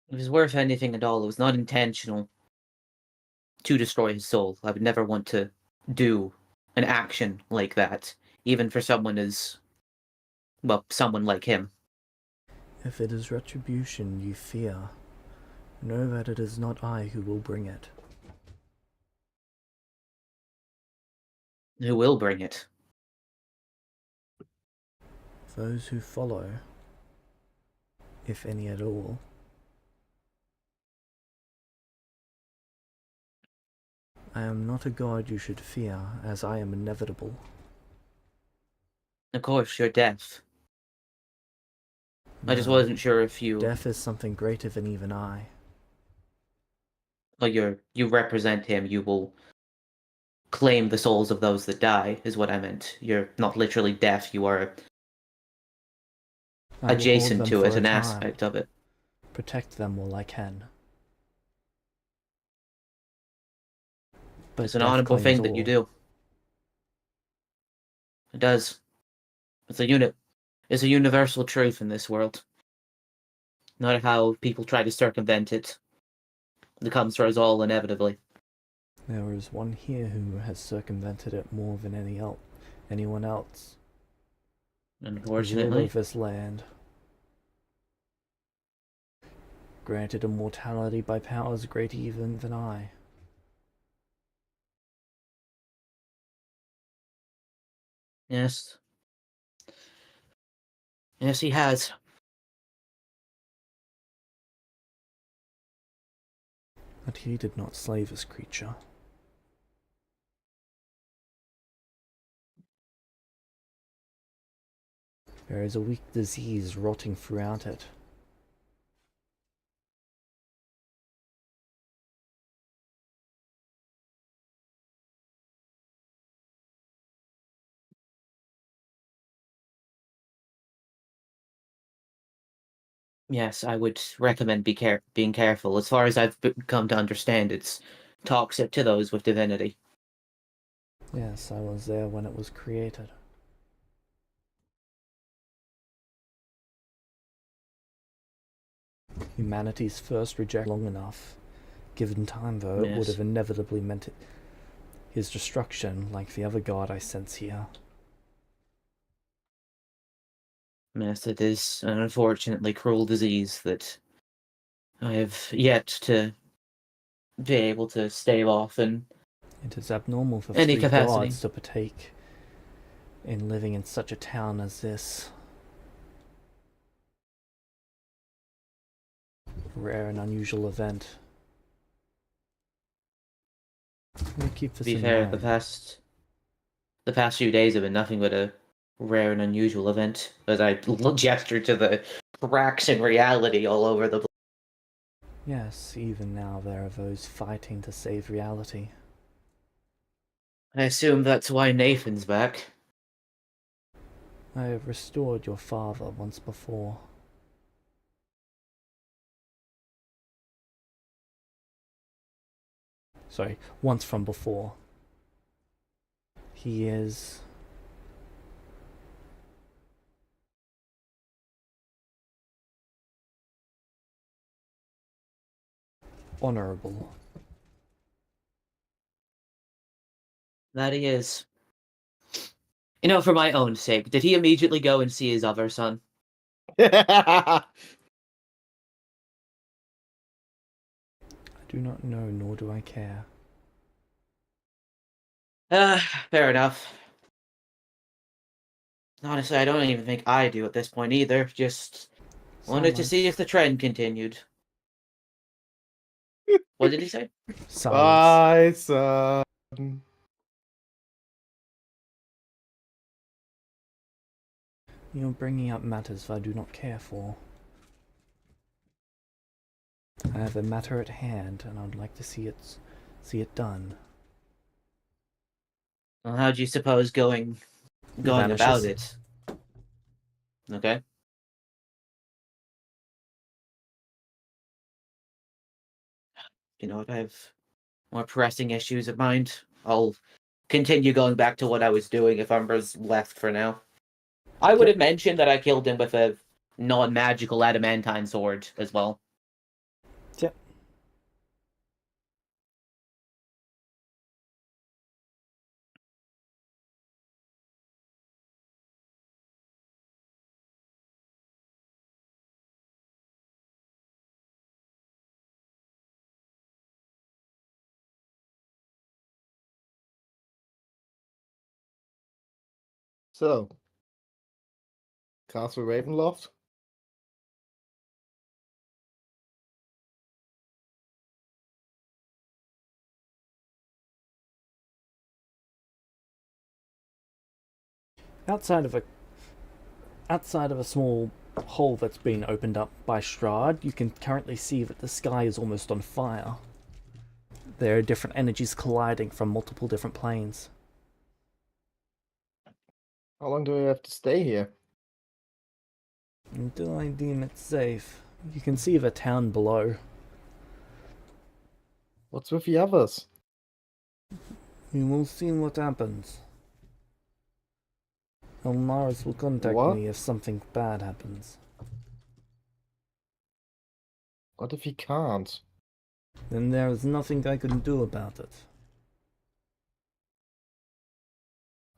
If it was worth anything at all, it was not intentional to destroy his soul. I would never want to do an action like that, even for someone someone like him. If it is retribution you fear, know that it is not I who will bring it. Who will bring it? Those who follow, if any at all. I am not a god you should fear, as I am inevitable. Of course, you're deaf. I just No, wasn't sure if you... death is something greater than even I. Well, you represent him, you will claim the souls of those that die, is what I meant. You're not literally deaf, you are I will hold adjacent them to for it, a an time, aspect of it. protect them all I can. But It's an death honorable claims thing that you all. do. It does. It's a universal truth in this world. No matter how people try to circumvent it, it comes for us all inevitably. There is one here who has circumvented it more than anyone else. The ruler Unfortunately. of this land. Granted immortality by powers greater even than I. Yes. Yes, he has. But he did not slay this creature. There is a weak disease rotting throughout it. Yes, I would recommend being careful. As far as I've come to understand, it's toxic to those with divinity. Yes, I was there when it was created. Humanity's first reject long enough. Given time, though, it would Yes. have inevitably meant his destruction, like the other god I sense here. Yes, it is an unfortunately cruel disease that I have yet to be able to stave off in It is abnormal for any three capacity. gods to partake in living in such a town as this. Rare and unusual event. We'll keep To this be in fair, mind. the past few days have been nothing but a rare and unusual event, as I gesture to the cracks in reality all over the place. Yes, even now there are those fighting to save reality. I assume that's why Nathan's back. I have restored your father once before. Sorry, once from before. He is... honorable. That he is. For my own sake, did he immediately go and see his other son? I do not know, nor do I care. Fair enough. Honestly, I don't even think I do at this point either. Just wanted to see if the trend continued. What did he say? Silence. Bye, son. You're bringing up matters I do not care for. I have a matter at hand, and I'd like to see it done. Well, how do you suppose going Vanishes. about it? Okay. You know what? I have more pressing issues at mind. I'll continue going back to what I was doing if Umbra's left for now. I would have mentioned that I killed him with a non-magical adamantine sword as well. Yep. So, Castle Ravenloft. Outside of a small hole that's been opened up by Strahd, you can currently see that the sky is almost on fire. There are different energies colliding from multiple different planes. How long do we have to stay here? Until I deem it safe. You can see the town below. What's with the others? We will see what happens. Elmaris will contact What? me if something bad happens. What if he can't? Then there is nothing I can do about it.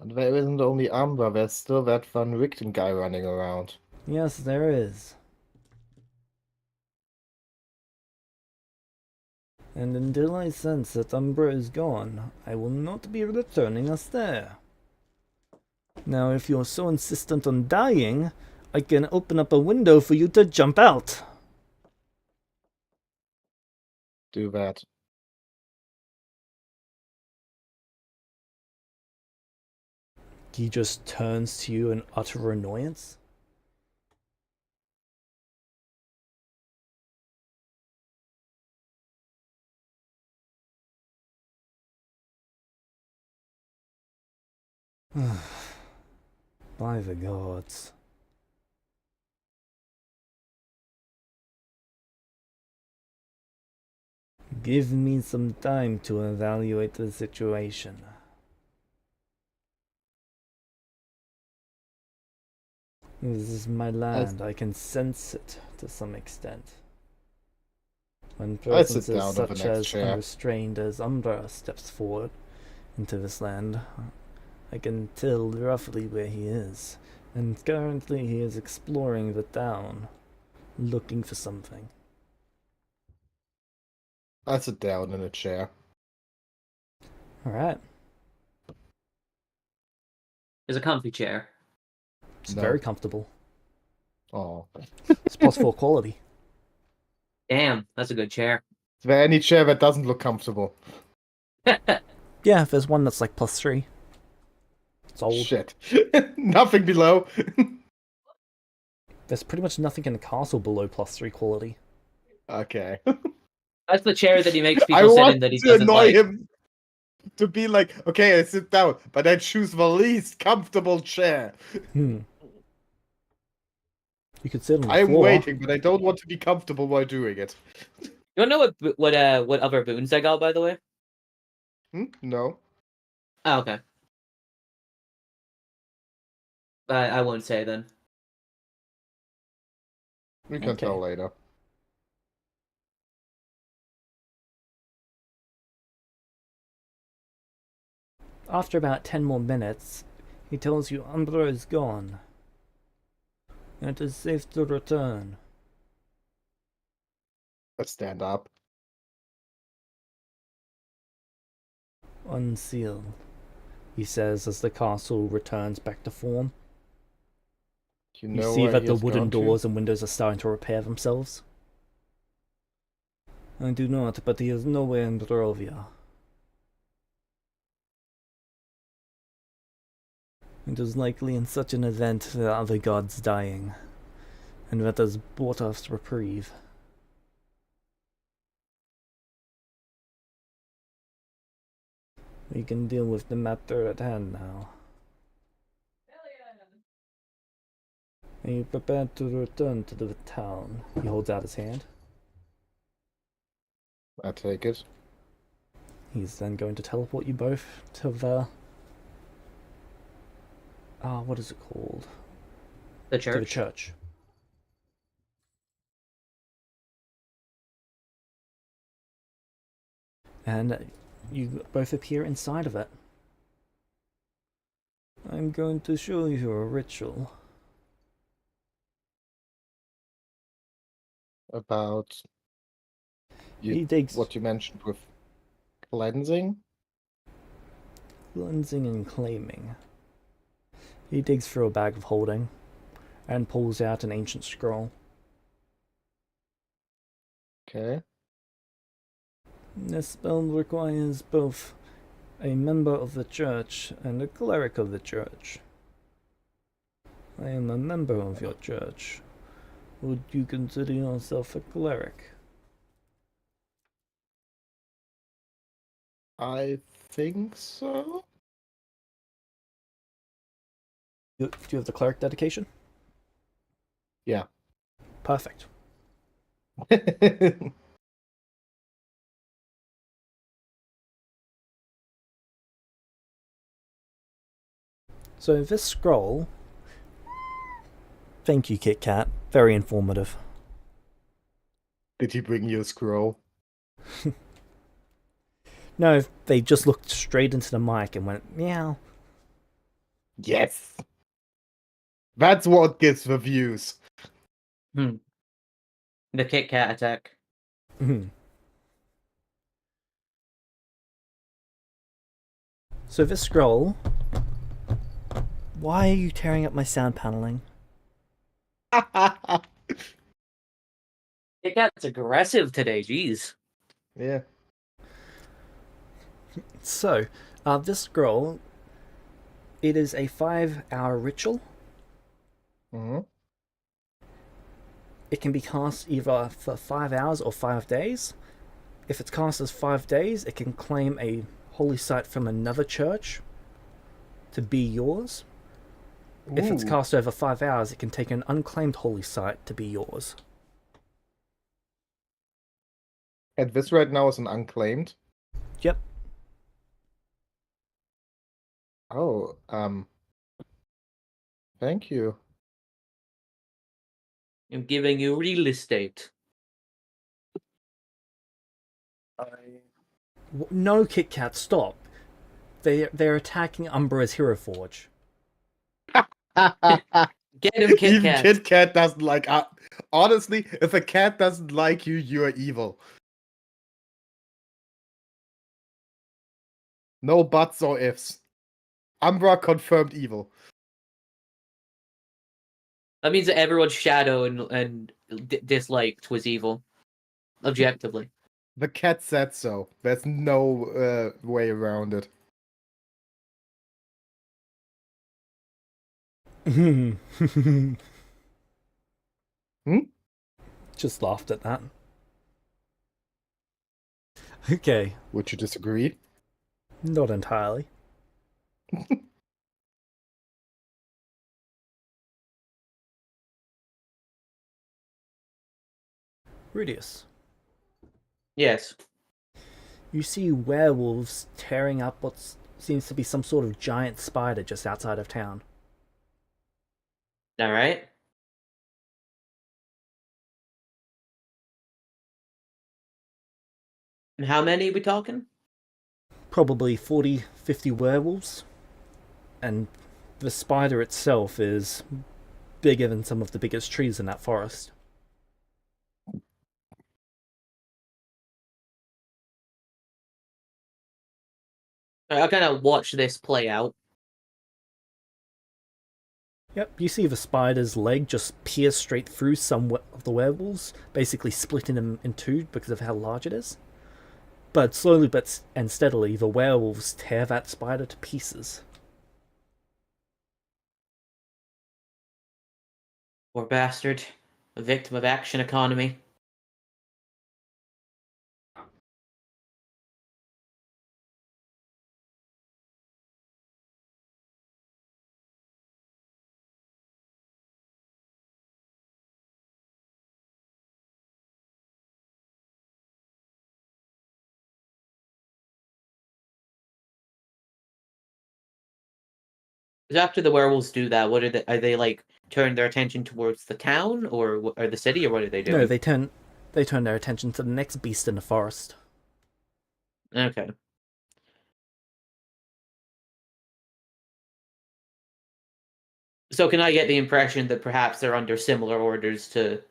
And there isn't only Umbra, there's still that Van Richten guy running around. Yes, there is. And until I sense that Umbra is gone, I will not be returning us there. Now, if you're so insistent on dying, I can open up a window for you to jump out. Do that. He just turns to you in utter annoyance. By the gods. Give me some time to evaluate the situation. This is my land. I can sense it to some extent. When presences down on the such next as chair. unrestrained as Umbra steps forward into this land, I can tell roughly where he is. And currently he is exploring the town, looking for something. I sit down in a chair. Alright. There's a comfy chair. It's No. very comfortable. Oh. It's +4 quality. Damn, that's a good chair. Is there any chair that doesn't look comfortable? Yeah, there's one that's like +3. It's old. Shit. Nothing below. There's pretty much nothing in the castle below +3 quality. Okay. That's the chair that he makes I people sit want in that he to doesn't annoy like. him to be like, okay, I sit down, but I choose the least comfortable chair. You could sit on the I'm floor. waiting, but I don't want to be comfortable while doing it. You wanna know what other boons I got, by the way? No. Oh, okay. I won't say then. We can Okay. tell later. After about 10 more minutes, He tells you Umbra is gone. And it is safe to return. Let's stand up. Unseal, he says as the castle returns back to form. You You know see where that he the has wooden gone to? doors and windows are starting to repair themselves. I do not, but he is nowhere in Barovia. It is likely in such an event the other gods dying, and that has brought us reprieve. We can deal with the matter at hand now. Are you prepared to return to the town? He holds out his hand. I take it. He's then going to teleport you both to the... what is it called? The To the church. church. And you both appear inside of it. I'm going to show you a ritual. About He digs what you mentioned with cleansing. cleansing and claiming. He digs through a bag of holding and pulls out an ancient scroll. Okay. This spell requires both a member of the church and a cleric of the church. I am a member of your church. Would you consider yourself a cleric? I think so. Do you have the cleric dedication? Yeah. Perfect. So this scroll... Thank you, Kit Kat. Very informative. Did he bring you a scroll? No, they just looked straight into the mic and went, meow. Yes. That's what gives the views. The Kit Kat attack. So this scroll... Why are you tearing up my sound paneling? Kit Kat's aggressive today, jeez. Yeah. So, this scroll... It is a 5-hour ritual. Mm-hmm. It can be cast either for 5 hours or 5 days. If it's cast as 5 days, it can claim a holy site from another church to be yours. If it's cast over 5 hours, it can take an unclaimed holy site to be yours. And this right now is an unclaimed. Yep. Oh, thank you. I'm giving you real estate. No, Kit Kat, stop. They're attacking Umbra's Hero Forge. Get him, Kit Even Kat. Kit Kat doesn't like. Honestly, if a cat doesn't like you, you are evil. No buts or ifs. Umbra confirmed evil. That means that everyone's shadow and disliked was evil. Objectively. The cat said so. There's no way around it. Just laughed at that. Okay, Would you disagree? not entirely. Rudius, Yes. you see werewolves tearing up what seems to be some sort of giant spider just outside of town. Alright. And how many are we talking? Probably 40, 50 werewolves. And The spider itself is bigger than some of the biggest trees in that forest. I kind of watch this play out. Yep, you see the spider's leg just pierce straight through some of the werewolves, basically splitting them in two because of how large it is. But slowly and steadily, the werewolves tear that spider to pieces. Poor bastard. A victim of action economy. After the werewolves do that, what are they like? Turn their attention towards the town or the city, or what are they doing? No, they turn their attention to the next beast in the forest. Okay. So can I get the impression that perhaps they're under similar orders to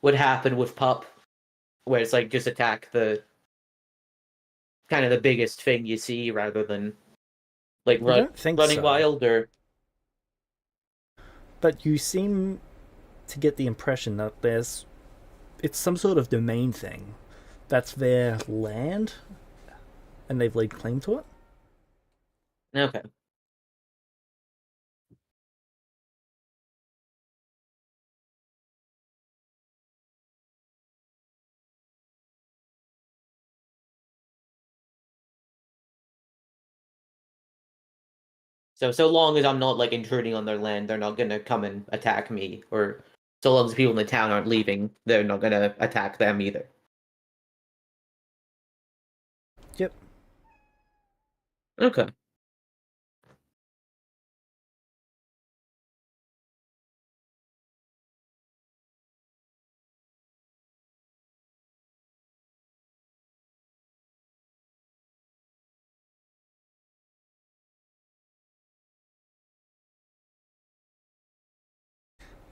what happened with Pup, where it's like just attack the kind of the biggest thing you see rather than like I don't think running so. wild or But you seem to get the impression that it's some sort of domain thing. That's their land, and they've laid claim to it. okay. So long as I'm not like intruding on their land, they're not gonna come and attack me. Or so long as people in the town aren't leaving, they're not gonna attack them either. Yep. Okay.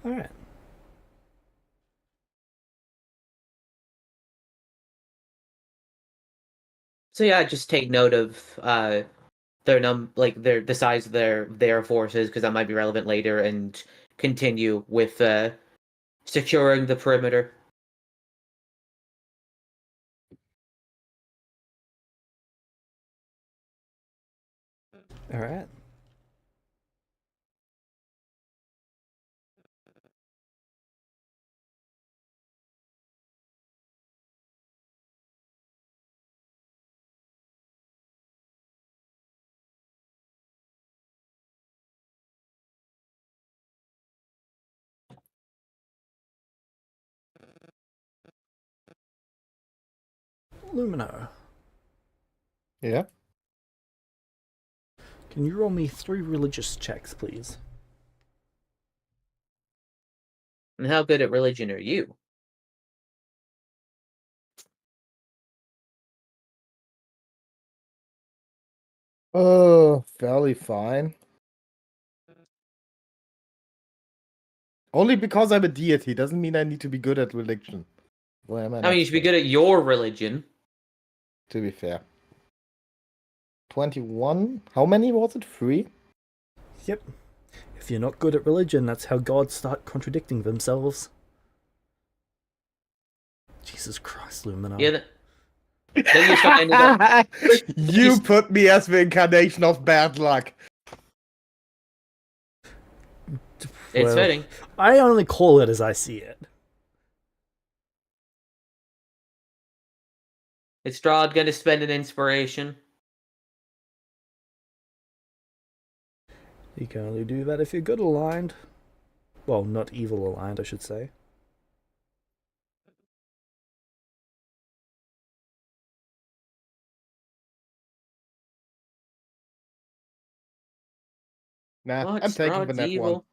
All right. So yeah, just take note of their the size of their forces because that might be relevant later, and continue with securing the perimeter. All right. Lumino, Yeah. can you roll me 3 religious checks, please? And how good at religion are you? Oh, fairly fine. Only because I'm a deity doesn't mean I need to be good at religion. Why am I I not mean, you should be supposed good at your religion. to be fair? 21? How many was it? 3? Yep. If you're not good at religion, that's how gods start contradicting themselves. Jesus Christ, Lumino. Yeah. Then you start ending up. You put me as the incarnation of bad luck. It's Well, fitting. I only call it as I see it. Is Strahd gonna spend an inspiration? You can only do that if you're good aligned. Well, not evil aligned, I should say. Nah, What? I'm taking the Strahd's net one. evil.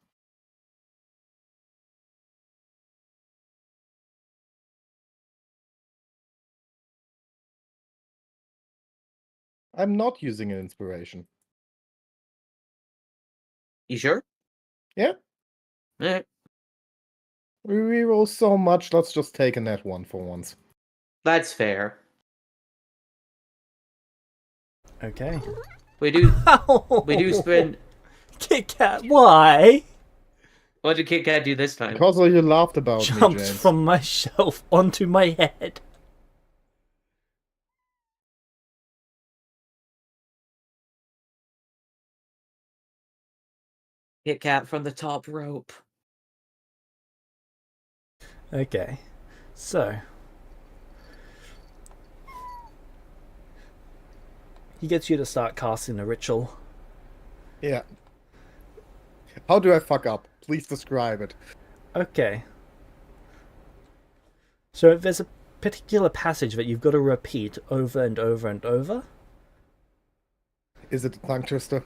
I'm not using an inspiration. You sure? Yeah. Eh, We reroll so much, let's just take a net one for once. that's fair. Okay. We do spend. Kit Kat, why? What did Kit Kat do this time? Because you laughed about me, Jumped James. from my shelf onto my head. Kit Kat from the top rope. Okay. So. He gets you to start casting a ritual. Yeah. How do I fuck up? Please describe it. Okay. So there's a particular passage that you've got to repeat over and over and over. Is it a tongue twister?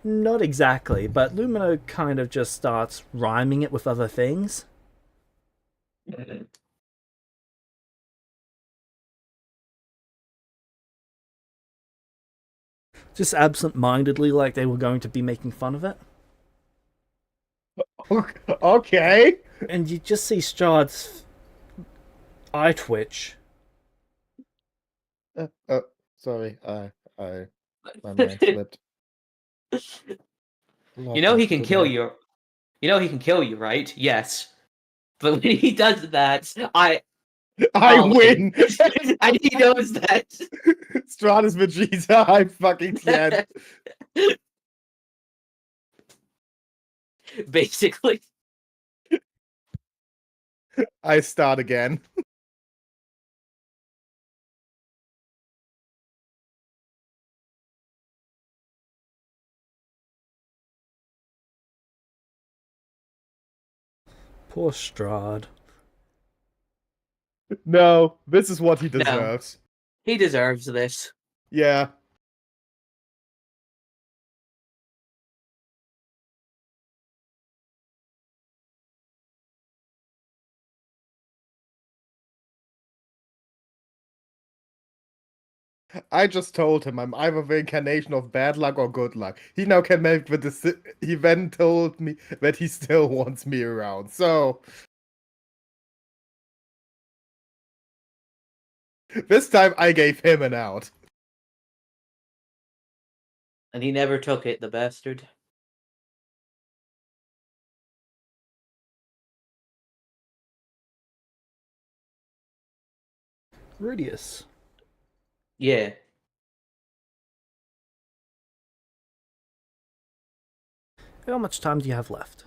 Not exactly, but Lumino kind of just starts rhyming it with other things. Just absent-mindedly, like they were going to be making fun of it. Okay. And you just see Strahd's eye twitch. Sorry. My mind slipped. You know he can kill you. You know he can kill you, right? Yes. But when he does that, I I'll win! and he knows that. Stratus Vegeta, I'm fucking dead. Basically. I start again. Poor Strahd. No, this is what he No. deserves. He deserves this. Yeah. I just told him I'm either the incarnation of bad luck or good luck. He now can make the decision. He then told me that he still wants me around. So this time I gave him an out. And he never took it, the bastard. Rudius. Yeah. How much time do you have left?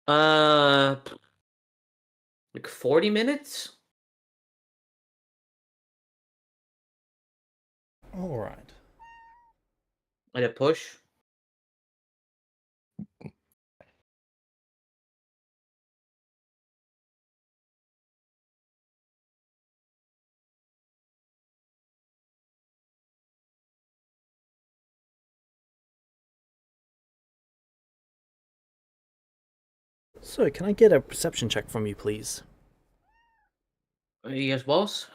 Like 40 minutes? Alright. At a push? So, can I get a perception check from you, please? Yes, boss?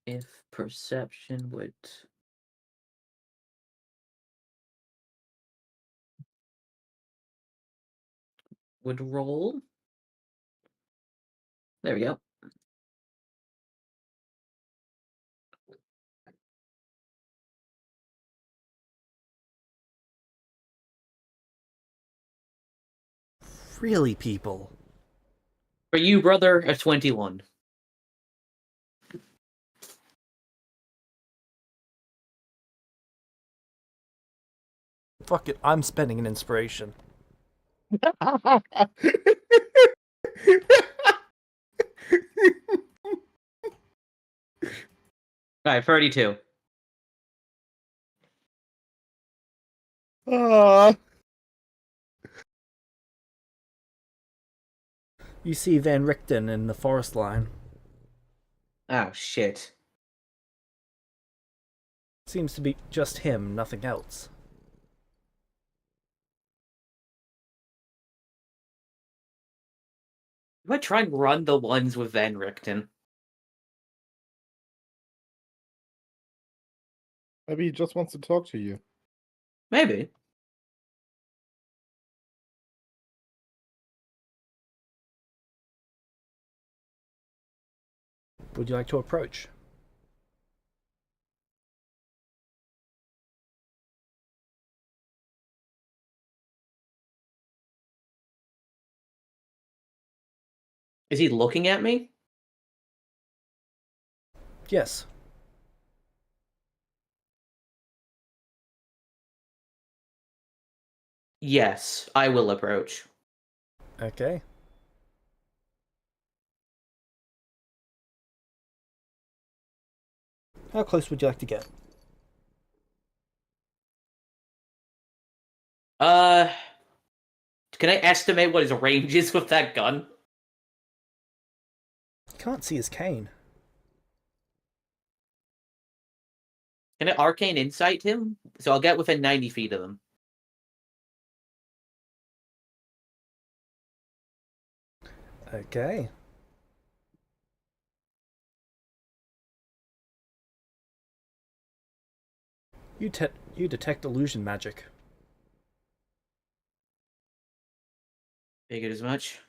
If perception would roll. There we go. Really, people? For you, brother, a 21. Fuck it, I'm spending an inspiration. Alright, 32. You see Van Richten in the forest line. Oh, shit. Seems to be just him, nothing else. I might try and run the ones with Van Richten. Maybe he just wants to talk to you. Maybe. Would you like to approach? Is he looking at me? Yes. Yes, I will approach. Okay. How close would you like to get? Can I estimate what his range is with that gun? Can't see his cane. Can I arcane insight him? So I'll get within 90 feet of him. Okay. You detect illusion magic. Figured as much.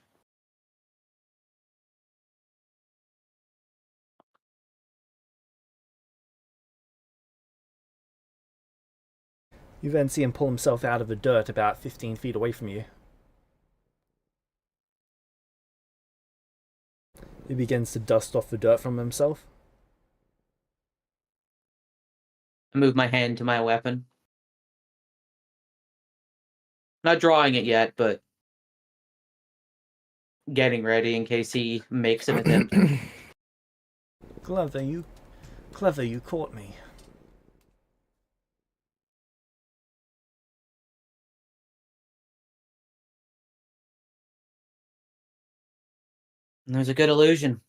You then see him pull himself out of the dirt about 15 feet away from you. He begins to dust off the dirt from himself. I move my hand to my weapon. Not drawing it yet, but getting ready in case he makes an attempt. Clever, you caught me. There's a good illusion.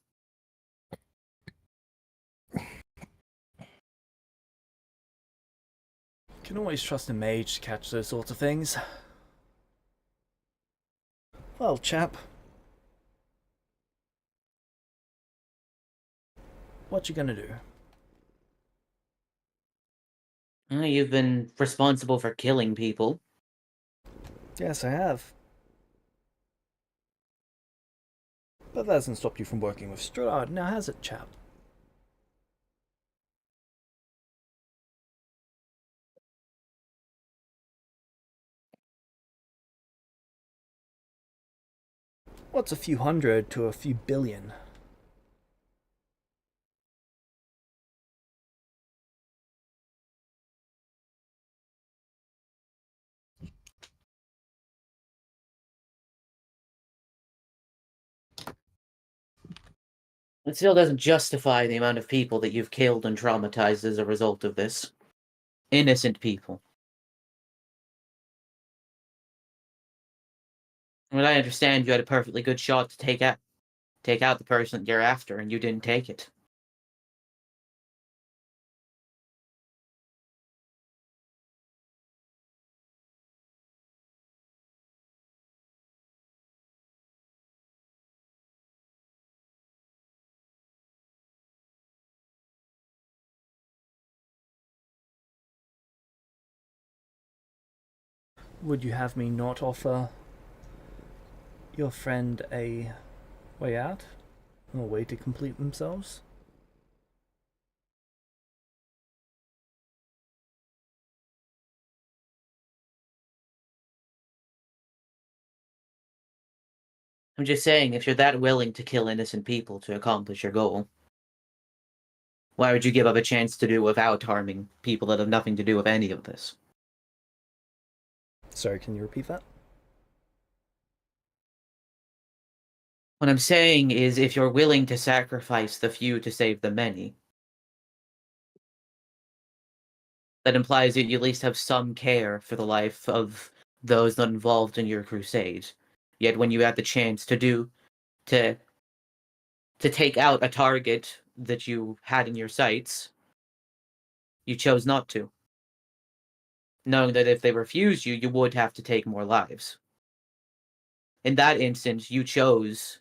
Can always trust a mage to catch those sorts of things. Well, chap. What you gonna do? You've been responsible for killing people. Yes, I have. But that doesn't stop you from working with Strahd, now has it, chap? What's a few hundred to a few billion? It still doesn't justify the amount of people that you've killed and traumatized as a result of this. Innocent people. But I understand you had a perfectly good shot to take out the person that you're after, and you didn't take it. Would you have me not offer your friend a way out? A way to complete themselves? I'm just saying, if you're that willing to kill innocent people to accomplish your goal, why would you give up a chance to do it without harming people that have nothing to do with any of this? Sorry, can you repeat that? What I'm saying is, if you're willing to sacrifice the few to save the many, that implies that you at least have some care for the life of those not involved in your crusade. Yet when you had the chance to take out a target that you had in your sights, you chose not to, knowing that if they refused you, you would have to take more lives. In that instance, you chose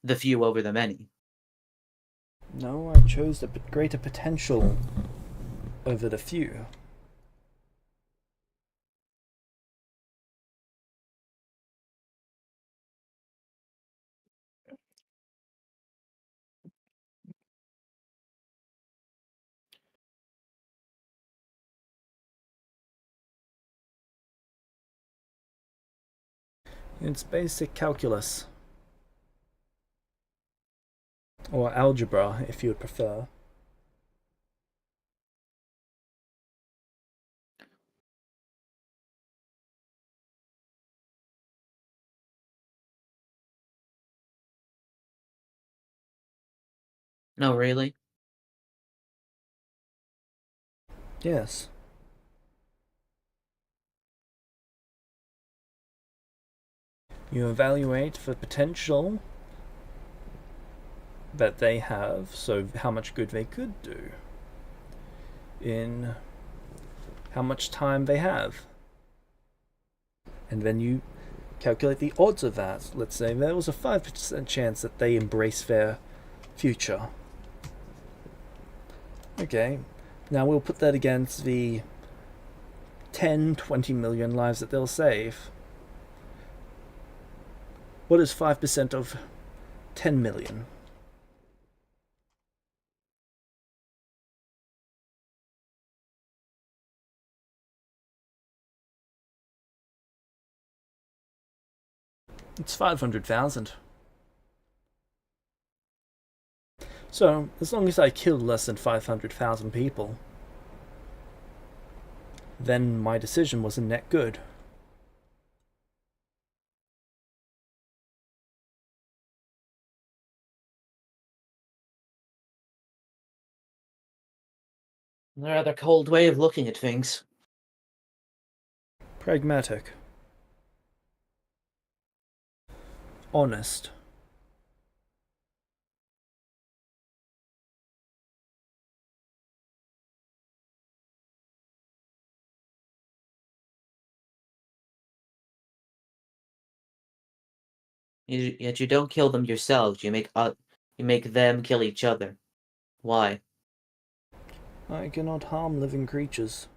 the few over the many. No, I chose the greater potential over the few. It's basic calculus. Or algebra, if you would prefer. No, really? Yes. You evaluate the potential that they have, so how much good they could do, in how much time they have. And then you calculate the odds of that. Let's say there was a 5% chance that they embrace their future. Okay, now we'll put that against the 10, 20 million lives that they'll save. What is 5% of 10 million? It's 500,000. So, as long as I killed less than 500,000 people, then my decision was a net good. A rather cold way of looking at things. Pragmatic. Honest. Yet you don't kill them yourselves. You make them kill each other. Why? I cannot harm living creatures.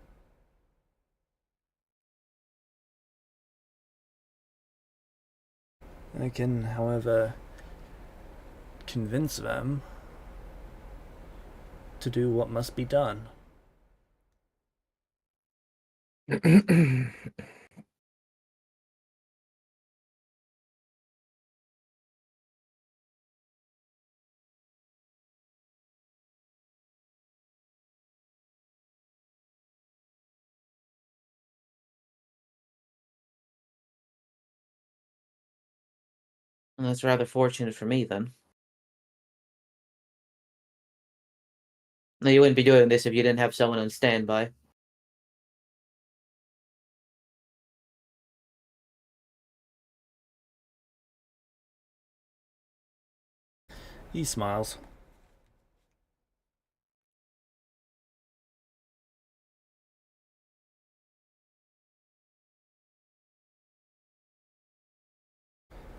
I can, however, convince them to do what must be done. Well, that's rather fortunate for me, then. No, you wouldn't be doing this if you didn't have someone on standby. He smiles.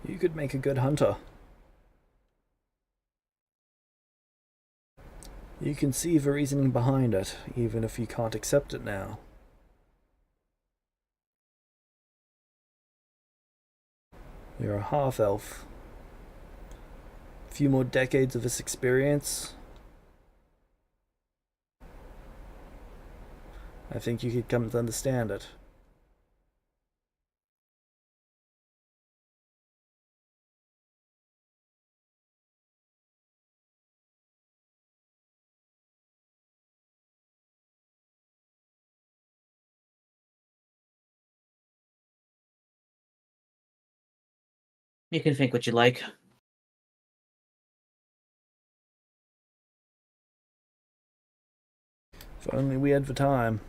You could make a good hunter. You can see the reasoning behind it, even if you can't accept it now. You're a half-elf. A few more decades of this experience. I think you could come to understand it. You can think what you like. If only we had the time.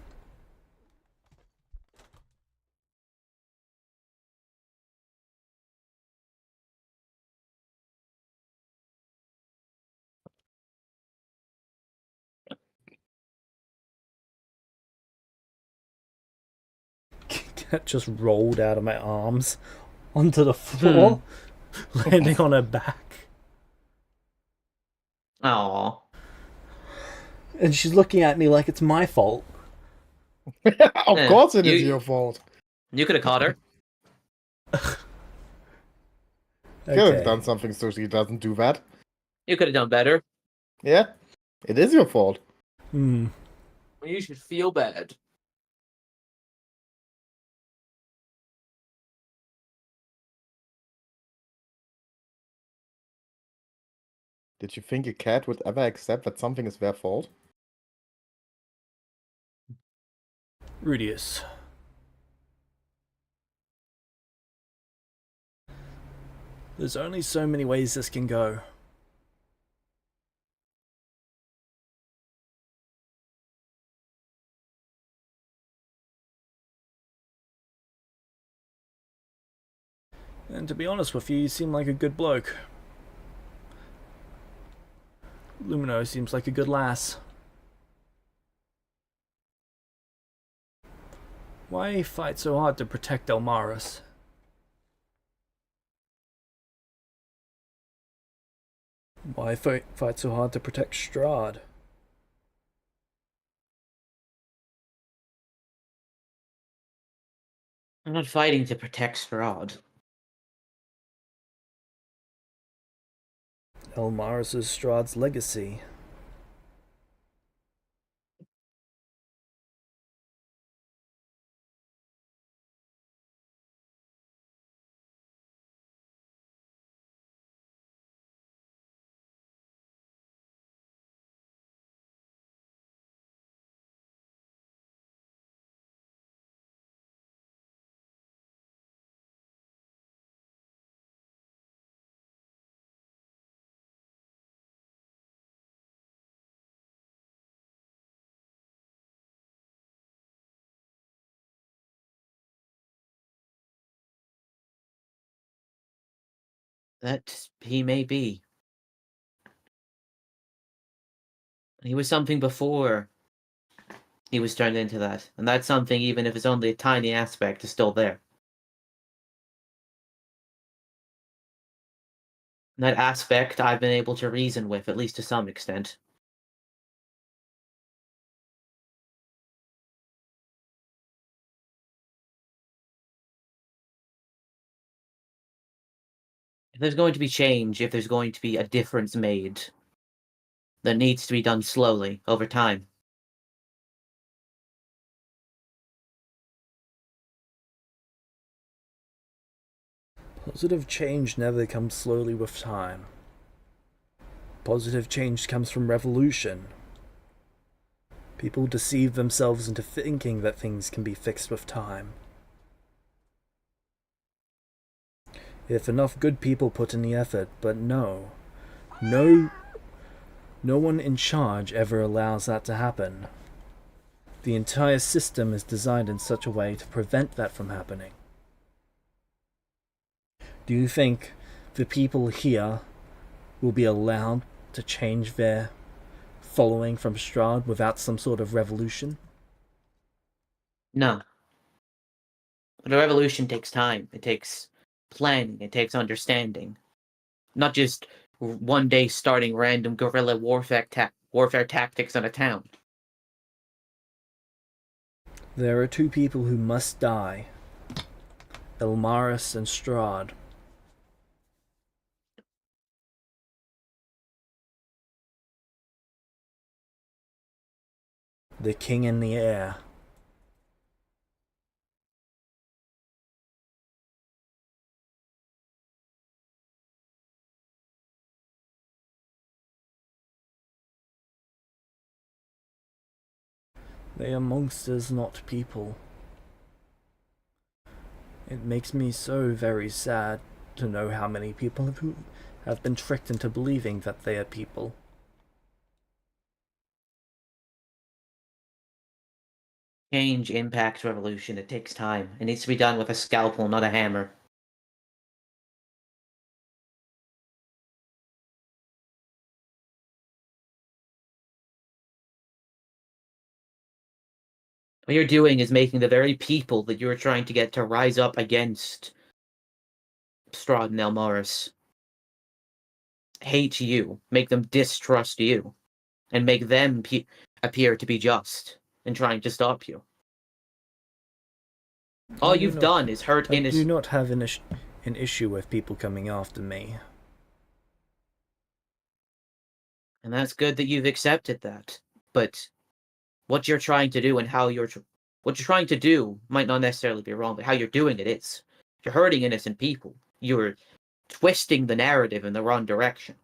Cat just rolled out of my arms onto the floor, landing on her back. Aw. And she's looking at me like it's my fault. Of course it is you- your fault. You could have caught her. Could have Okay. done something so she doesn't do that. You could have done better. Yeah, it is your fault. Hmm. You should feel bad. Did you think a cat would ever accept that something is their fault? Rudius. There's only so many ways this can go. And to be honest with you seem like a good bloke. Lumino seems like a good lass. Why fight so hard to protect Elmaris? Why fight so hard to protect Strahd? I'm not fighting to protect Strahd. Elmaris is Strahd's legacy. That he may be. He was something before he was turned into that. And that's something, even if it's only a tiny aspect, is still there. That aspect I've been able to reason with, at least to some extent. If there's going to be change, if there's going to be a difference made, that needs to be done slowly, over time. Positive change never comes slowly with time. Positive change comes from revolution. People deceive themselves into thinking that things can be fixed with time. If enough good people put in the effort, but no one in charge ever allows that to happen. The entire system is designed in such a way to prevent that from happening. Do you think the people here will be allowed to change their following from Strahd without some sort of revolution? No. But a revolution takes time. It takes planning. It takes understanding. Not just one day starting random guerrilla warfare tactics on a town. There are two people who must die. Elmaris and Strahd. The king and the heir. They are monsters, not people. It makes me so very sad to know how many people have been tricked into believing that they are people. Change impacts revolution. It takes time. It needs to be done with a scalpel, not a hammer. What you're doing is making the very people that you're trying to get to rise up against Strahd and Elmaris hate you, make them distrust you, and make them appear to be just in trying to stop you. All you've done is hurt I do innocent. not have an issue with people coming after me. And that's good that you've accepted that. But what you're trying to do and how what you're trying to do might not necessarily be wrong, but how you're doing it is. You're hurting innocent people. You're twisting the narrative in the wrong direction.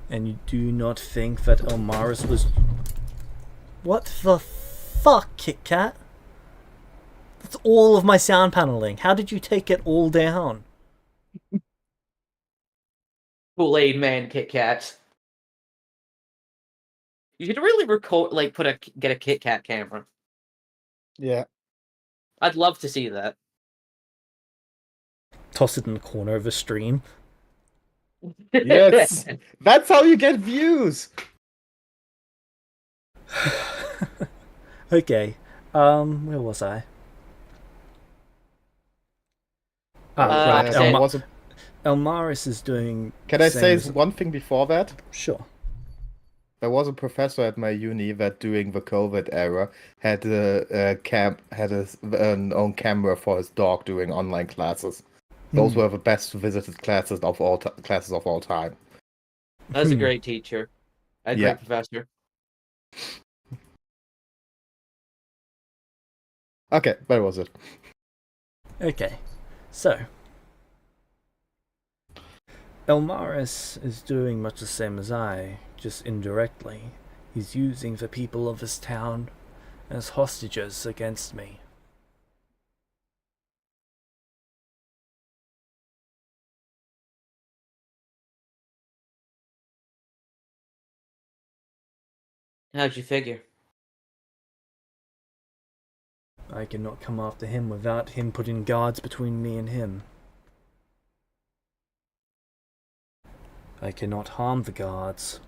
And you do not think that Elmaris was... What the fuck, Kit Kat? That's all of my sound paneling. How did you take it all down? Kool-Aid Man Kit Kats. You should really record, get a Kit Kat camera. Yeah. I'd love to see that. Toss it in the corner of a stream. Yes. That's how you get views. Okay. Where was I? Right. Elmaris is doing... Can I say one thing before that? Sure. There was a professor at my uni that during the COVID era had an own camera for his dog doing online classes. Those were the best visited classes of all time. That's a great teacher. A great professor. Okay, where was it? Okay, so Elmaris is doing much the same as I, just indirectly. He's using the people of his town as hostages against me. How'd you figure? I cannot come after him without him putting guards between me and him. I cannot harm the guards.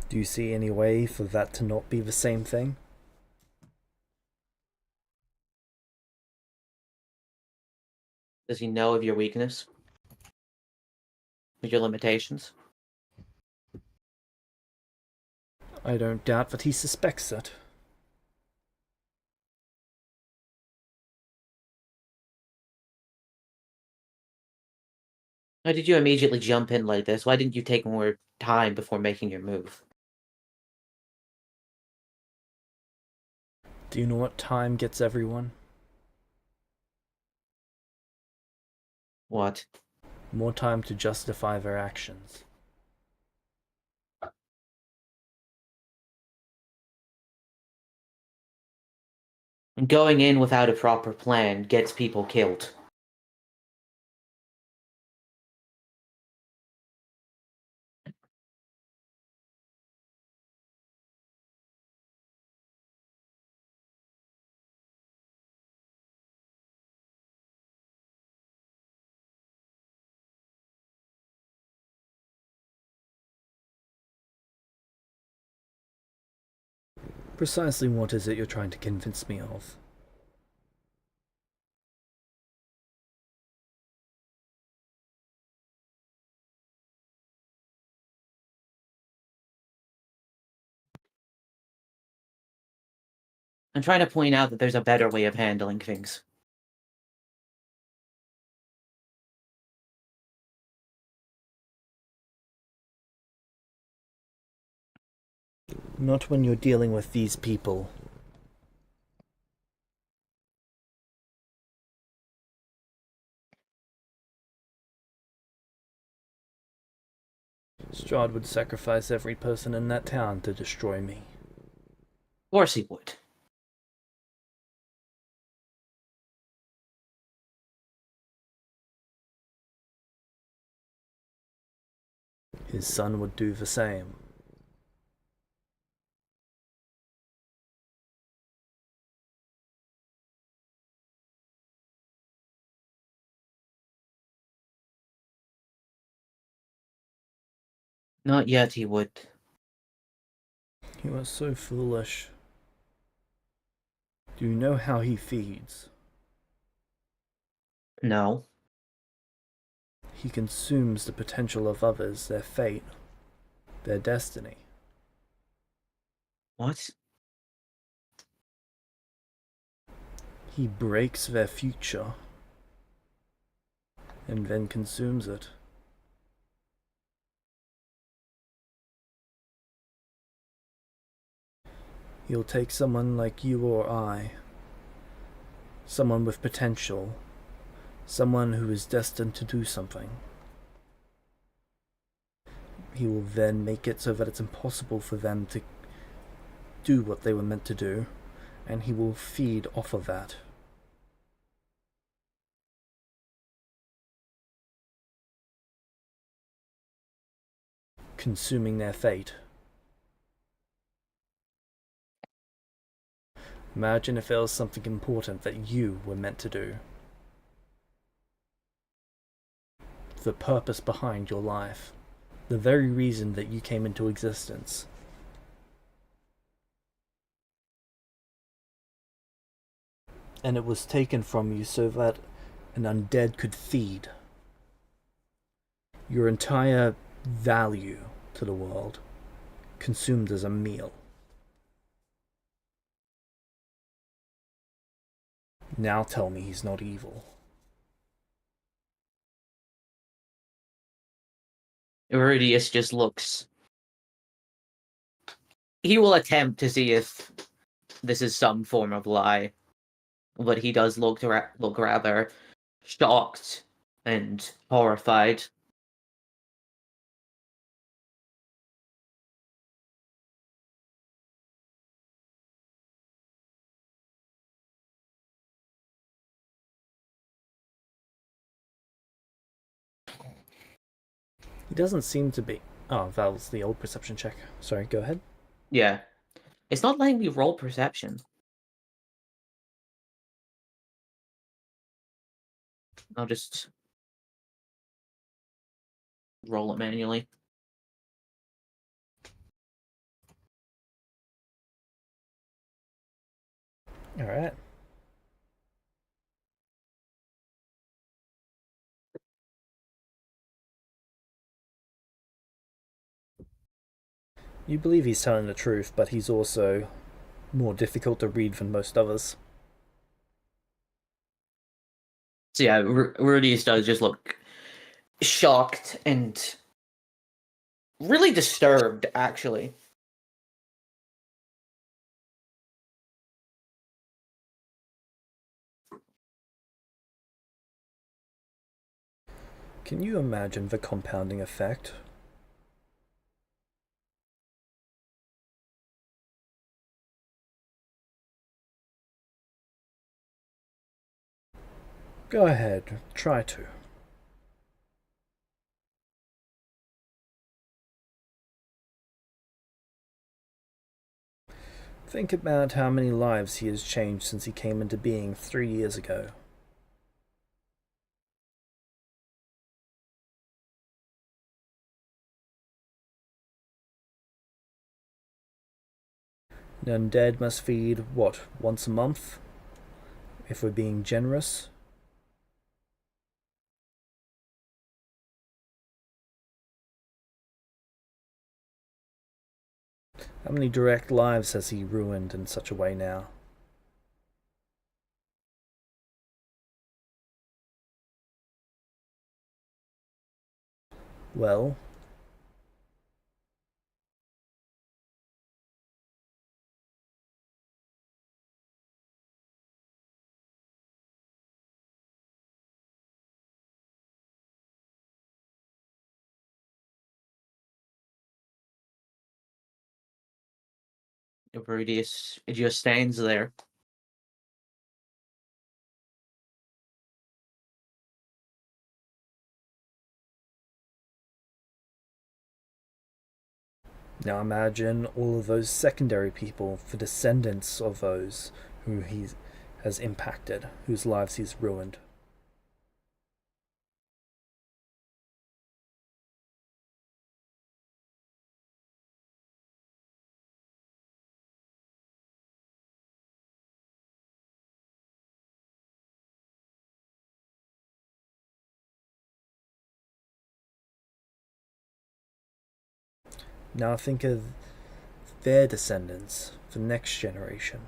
Do you see any way for that to not be the same thing? Does he know of your weakness? Of your limitations? I don't doubt that he suspects it. Why did you immediately jump in like this? Why didn't you take more time before making your move? Do you know what time gets everyone? What? More time to justify their actions. Going in without a proper plan gets people killed. Precisely what is it you're trying to convince me of? I'm trying to point out that there's a better way of handling things. Not when you're dealing with these people. Strahd would sacrifice every person in that town to destroy me. Of course he would. His son would do the same. Not yet, he would. You are so foolish. Do you know how he feeds? No. He consumes the potential of others, their fate, their destiny. What? He breaks their future and then consumes it. He'll take someone like you or I, someone with potential, someone who is destined to do something. He will then make it so that it's impossible for them to do what they were meant to do, and he will feed off of that. Consuming their fate. Imagine if there was something important that you were meant to do. The purpose behind your life. The very reason that you came into existence. And it was taken from you so that an undead could feed. Your entire value to the world consumed as a meal. Now tell me he's not evil. Iridius just looks. He will attempt to see if this is some form of lie, but he does look rather shocked and horrified. He doesn't seem to be... Oh, that was the old perception check. Sorry, go ahead. Yeah. It's not letting me roll perception. I'll just roll it manually. Alright. You believe he's telling the truth, but he's also more difficult to read than most others. So yeah, Rudius does just look shocked and really disturbed, actually. Can you imagine the compounding effect? Go ahead, try to. Think about how many lives he has changed since he came into being 3 years ago. An undead must feed, what, once a month? If we're being generous? How many direct lives has he ruined in such a way now? Well, Rudius just stands there. now imagine all of those secondary people, the descendants of those who he has impacted, whose lives he's ruined. Now think of their descendants, the next generation.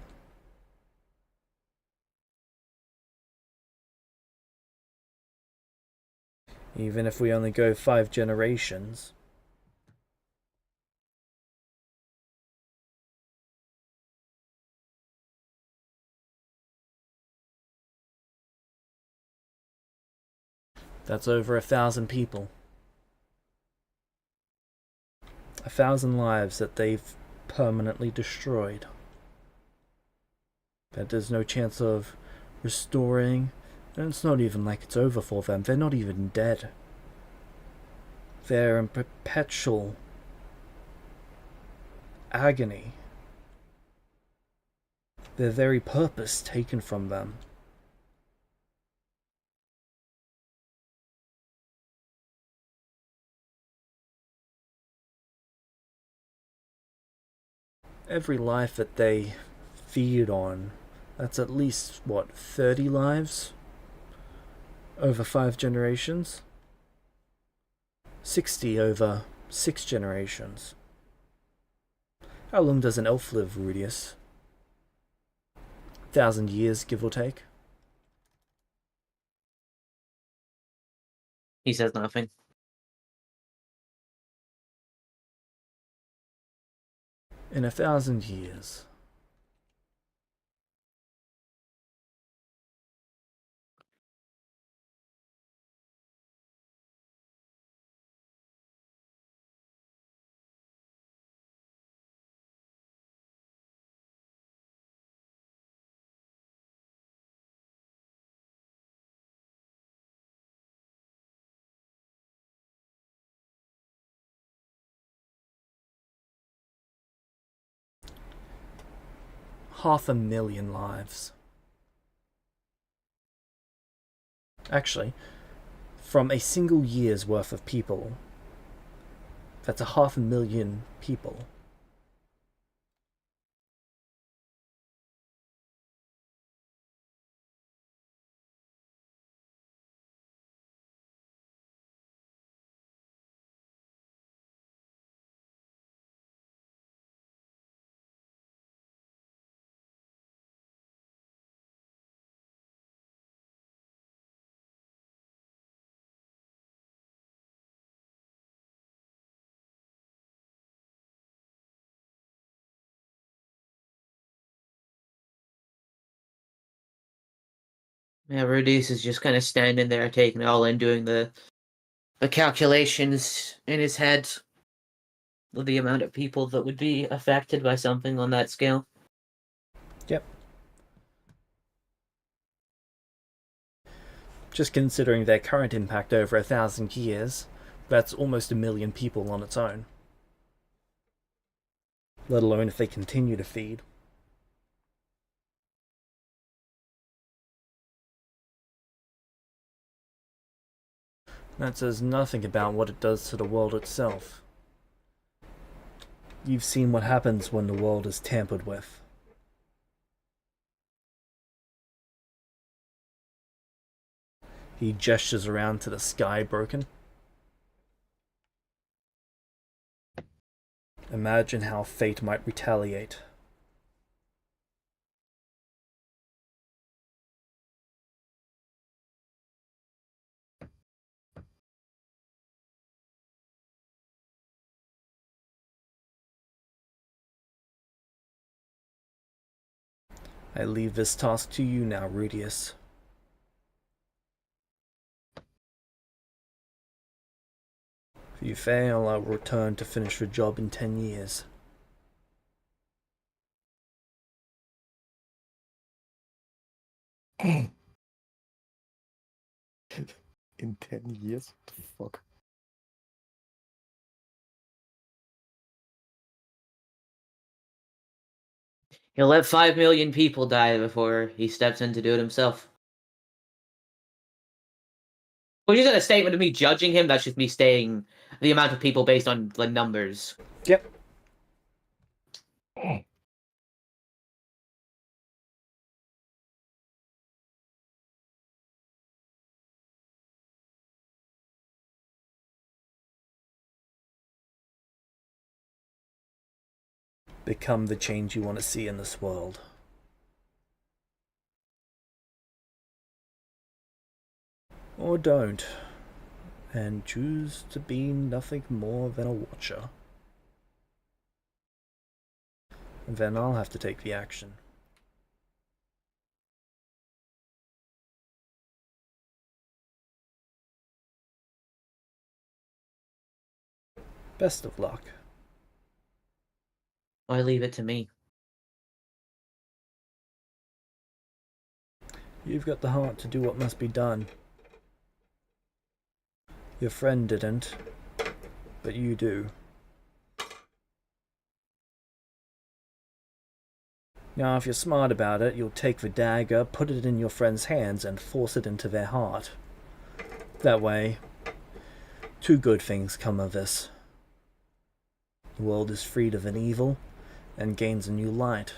Even if we only go 5 generations, that's over 1,000 people. 1,000 lives that they've permanently destroyed. That there's no chance of restoring, and it's not even like it's over for them. They're not even dead. They're in perpetual agony. Their very purpose taken from them. Every life that they feed on, that's at least, what, 30 lives? Over 5 generations? 60 over 6 generations. How long does an elf live, Rudius? 1,000 years, give or take? He says nothing. In 1,000 years. Half a million lives. Actually, from a single year's worth of people, that's a 500,000 people. Yeah, Rudius is just kind of standing there, taking it all in, doing the calculations in his head of the amount of people that would be affected by something on that scale. Yep. Just considering their current impact over 1,000 years, that's almost 1,000,000 people on its own. Let alone if they continue to feed. That says nothing about what it does to the world itself. You've seen what happens when the world is tampered with. He gestures around to the sky, broken. Imagine how fate might retaliate. I leave this task to you now, Rudius. If you fail, I'll return to finish the job in 10 years. In 10 years? What the fuck? He'll let 5 million people die before he steps in to do it himself. Which isn't a statement of me judging him, that's just me stating the amount of people based on the numbers. Yep. Become the change you want to see in this world. Or don't, and choose to be nothing more than a watcher. And then I'll have to take the action. Best of luck. I leave it to me. You've got the heart to do what must be done. Your friend didn't, but you do. Now, if you're smart about it, you'll take the dagger, put it in your friend's hands, and force it into their heart. That way, two good things come of this. The world is freed of an evil, and gains a new light.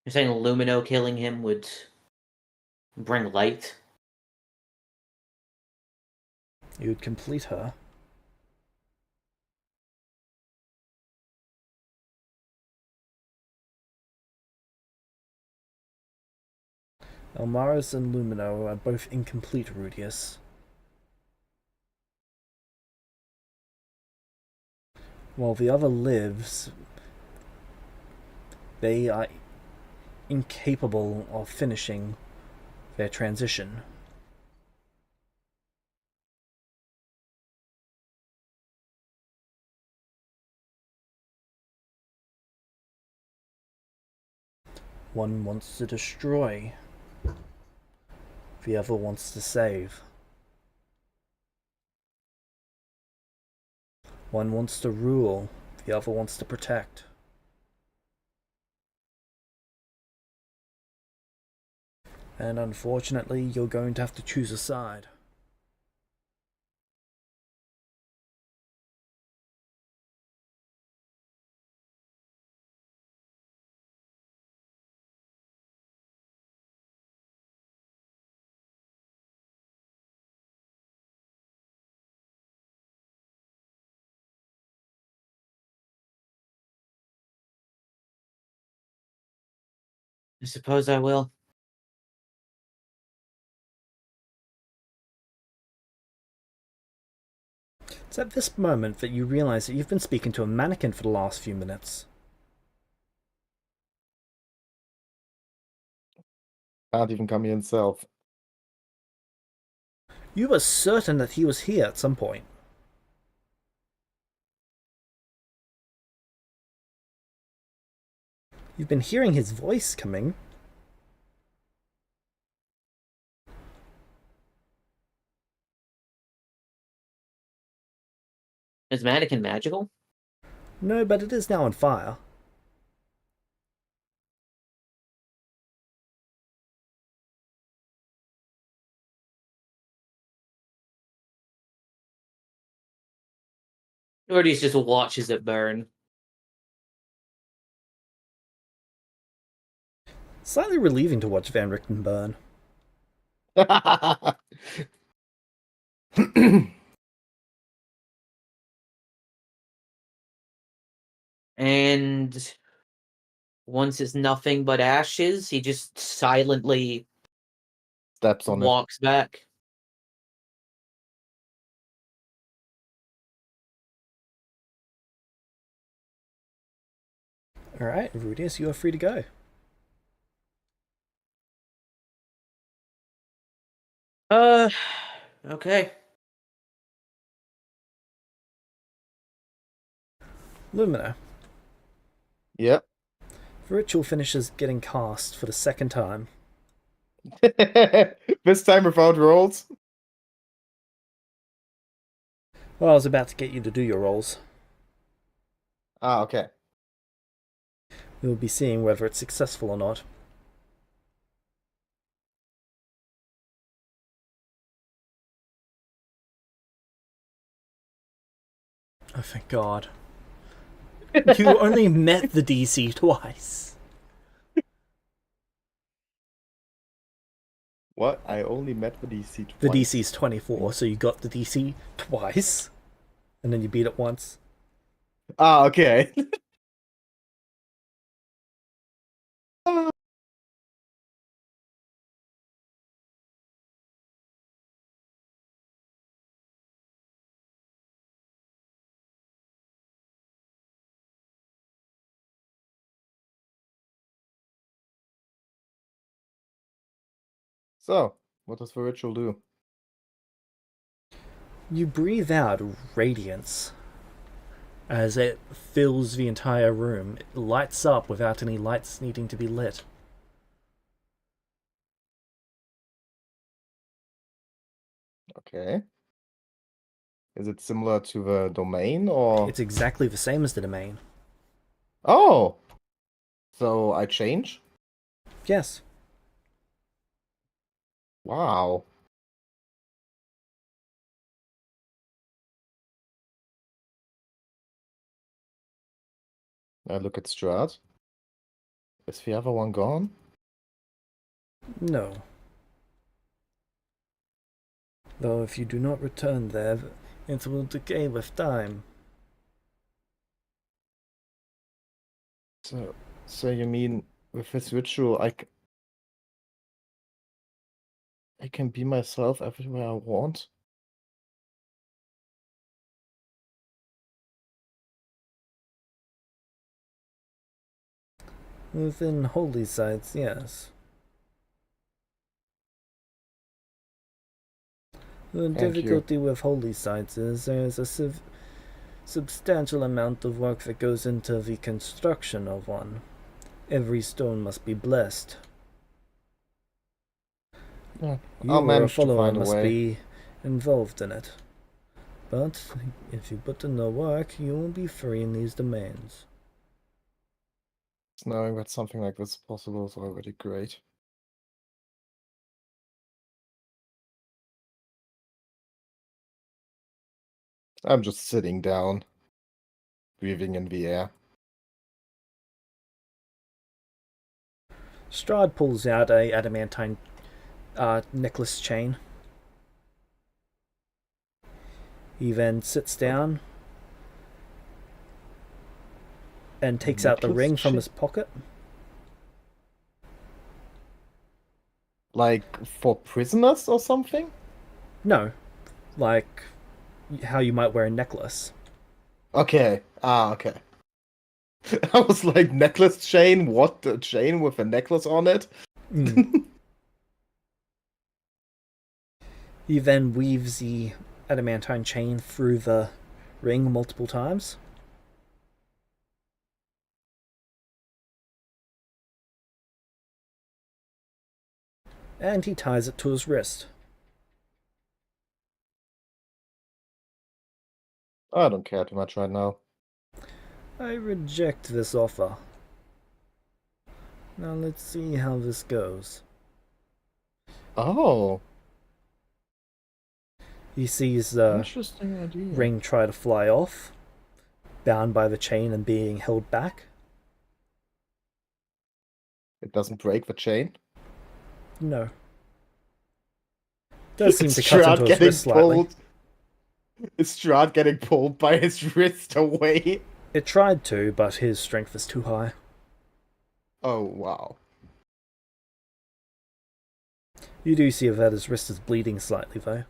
You're saying Lumino killing him would bring light? You'd complete her. Elmaris and Lumino are both incomplete, Rudius. While the other lives, they are incapable of finishing their transition. One wants to destroy, the other wants to save. One wants to rule, the other wants to protect. And unfortunately, you're going to have to choose a side. I suppose I will. It's at this moment that you realize that you've been speaking to a mannequin for the last few minutes. Can't even come here himself. You were certain that he was here at some point. You've been hearing his voice coming. Is mannequin magical? No, but it is now on fire. Or he just watches it burn? Slightly relieving to watch Van Richten burn. And once it's nothing but ashes, he just silently Steps on it. walks back. Alright, Rudius, you are free to go. Okay. Lumina. Yep. The ritual finishes getting cast for the second time. This time without rolls. Well, I was about to get you to do your rolls. Ah, okay. We'll be seeing whether it's successful or not. Oh, thank God. You only met the DC twice. What? I only met the DC twice. The DC's 24, so you got the DC twice, and then you beat it once. Ah, okay. So, what does the ritual do? You breathe out radiance as it fills the entire room. It lights up without any lights needing to be lit. Okay. Is it similar to the domain, or? It's exactly the same as the domain. Oh! So I change? Yes. Wow. I look at Strahd. Is the other one gone? No. Though if you do not return there, it will decay with time. So you mean with this ritual, I can be myself everywhere I want? Within holy sites, yes. The Thank you. difficulty with holy sites is there is a substantial amount of work that goes into the construction of one. Every stone must be blessed. Yeah, You I'll or a manage to follower find a must way. be involved in it. But if you put in the work, you will be free in these domains. Knowing that something like this is possible is already great. I'm just sitting down, breathing in the air. Strahd pulls out a adamantine necklace chain. He then sits down and takes out the Necklace ring from chain? his pocket. Like for prisoners or something? No, like how you might wear a necklace. Okay. Ah, okay. I was like, necklace chain? What? A chain with a necklace on it? He then weaves the adamantine chain through the ring multiple times. And he ties it to his wrist. I don't care too much right now. I reject this offer. Now let's see how this goes. Oh, He sees the interesting idea. ring try to fly off, bound by the chain and being held back. It doesn't break the chain. No. Does seem Is to cut Strahd into his getting wrist slightly. pulled? Is Strahd getting pulled by his wrist away? It tried to, but his strength is too high. Oh, wow. You do see that his wrist is bleeding slightly, though.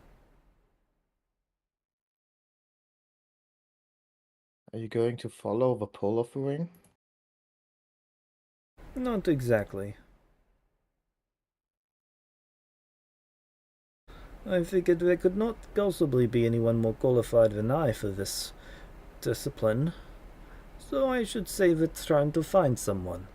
Are you going to follow the pull of the ring? Not exactly. I figured there could not possibly be anyone more qualified than I for this discipline, so I should save it trying to find someone.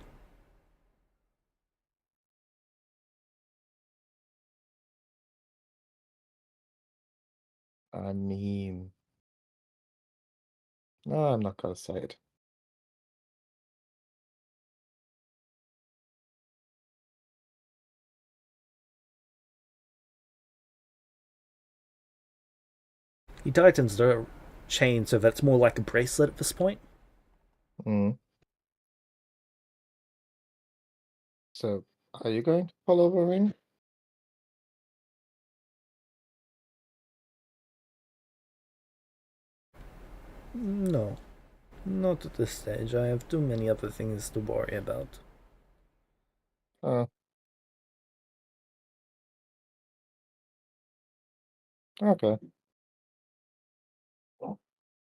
I mean... No, I'm not gonna say it. He tightens the chain so that it's more like a bracelet at this point. Mm. So, are you going to follow the ring? No, not at this stage. I have too many other things to worry about. Oh. Okay.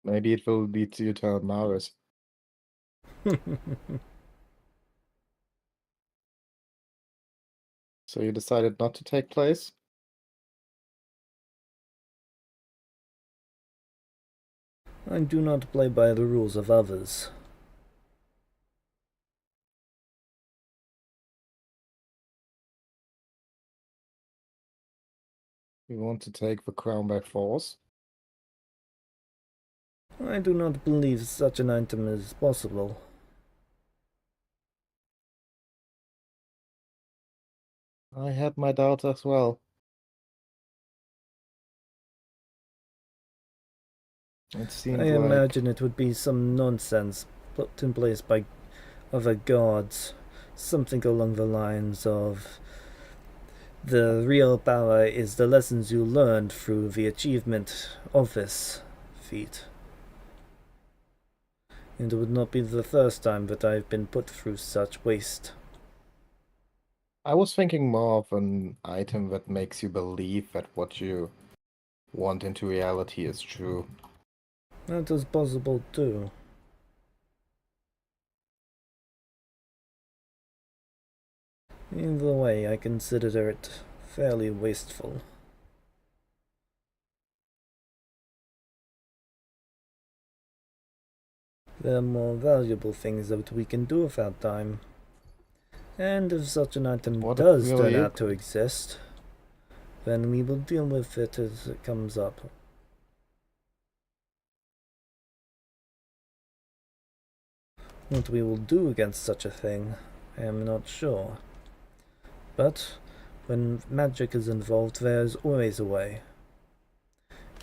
Maybe it will lead to you to Mars. So you decided not to take place? I do not play by the rules of others. You want to take the crown by force? I do not believe such an item is possible. I had my doubts as well. It seemed I like imagine it would be some nonsense put in place by other gods. Something along the lines of the real power is the lessons you learned through the achievement of this feat. And it would not be the first time that I've been put through such waste. I was thinking more of an item that makes you believe that what you want into reality is true. That is possible too. Either way, I consider it fairly wasteful. There are more valuable things that we can do with our time. And if such an item What it does really turn is. out to exist, then we will deal with it as it comes up. What we will do against such a thing, I am not sure. But when magic is involved, there is always a way.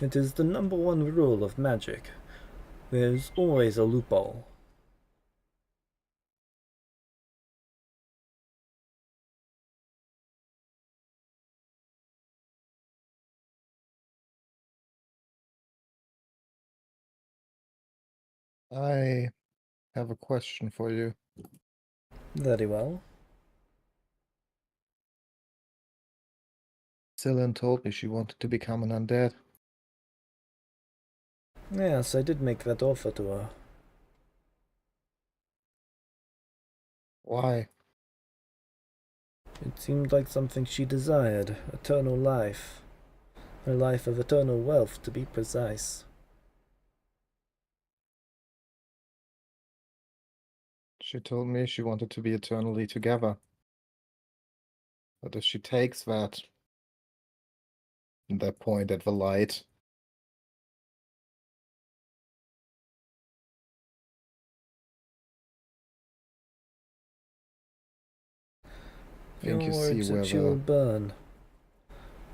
It is the number one rule of magic. There is always a loophole. I have a question for you. Very well. Celine told me she wanted to become an undead. Yes, I did make that offer to her. Why? It seemed like something she desired, eternal life. A life of eternal wealth, to be precise. She told me she wanted to be eternally together. But if she takes that point at the light, think Your you see words where that she will the... burn.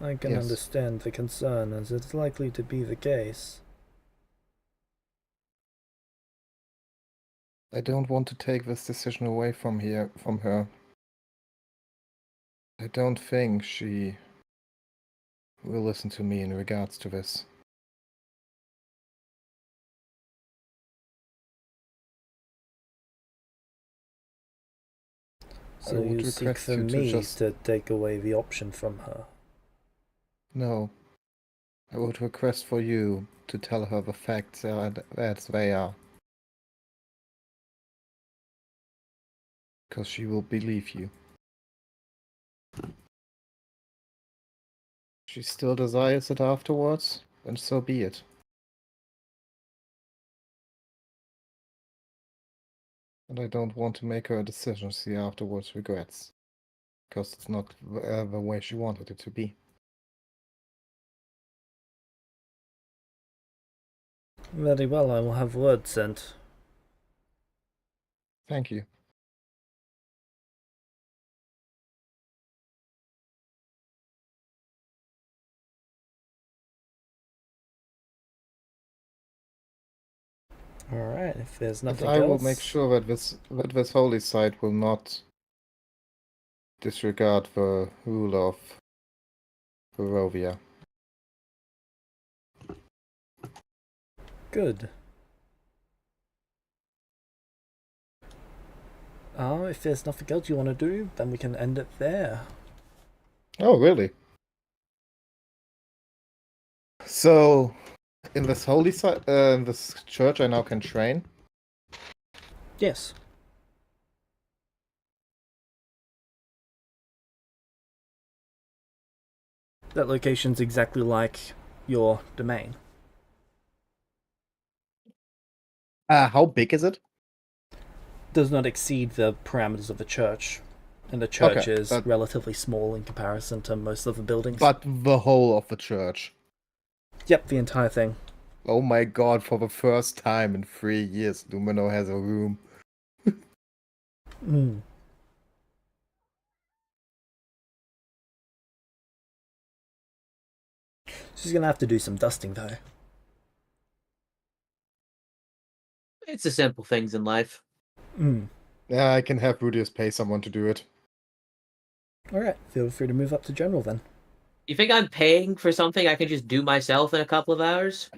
I can Yes. understand the concern, as it's likely to be the case. I don't want to take this decision away from her. I don't think she will listen to me in regards to this. So would you seek request for you to me just... to take away the option from her. No. I would request for you to tell her the facts as they are. Because she will believe you. She still desires it afterwards, and so be it. And I don't want to make her a decision she afterwards regrets. Because it's not the way she wanted it to be. Very well, I will have word sent. Thank you. Alright, if there's And nothing I will else... make sure that this holy site will not disregard the rule of Barovia. Good. Well, if there's nothing else you want to do, then we can end it there. Oh, really? So, in this holy site, in this church, I now can train. Yes. That location's exactly like your domain. How big is it? Does not exceed the parameters of a church, and the church Okay, is but- relatively small in comparison to most of the buildings. But the whole of the church. Yep, the entire thing. Oh my god, for the first time in 3 years, Lumino has a room. Mm. She's gonna have to do some dusting though. It's the simple things in life. Mm. Yeah, I can have Rudius pay someone to do it. Alright, feel free to move up to general then. You think I'm paying for something I can just do myself in a couple of hours?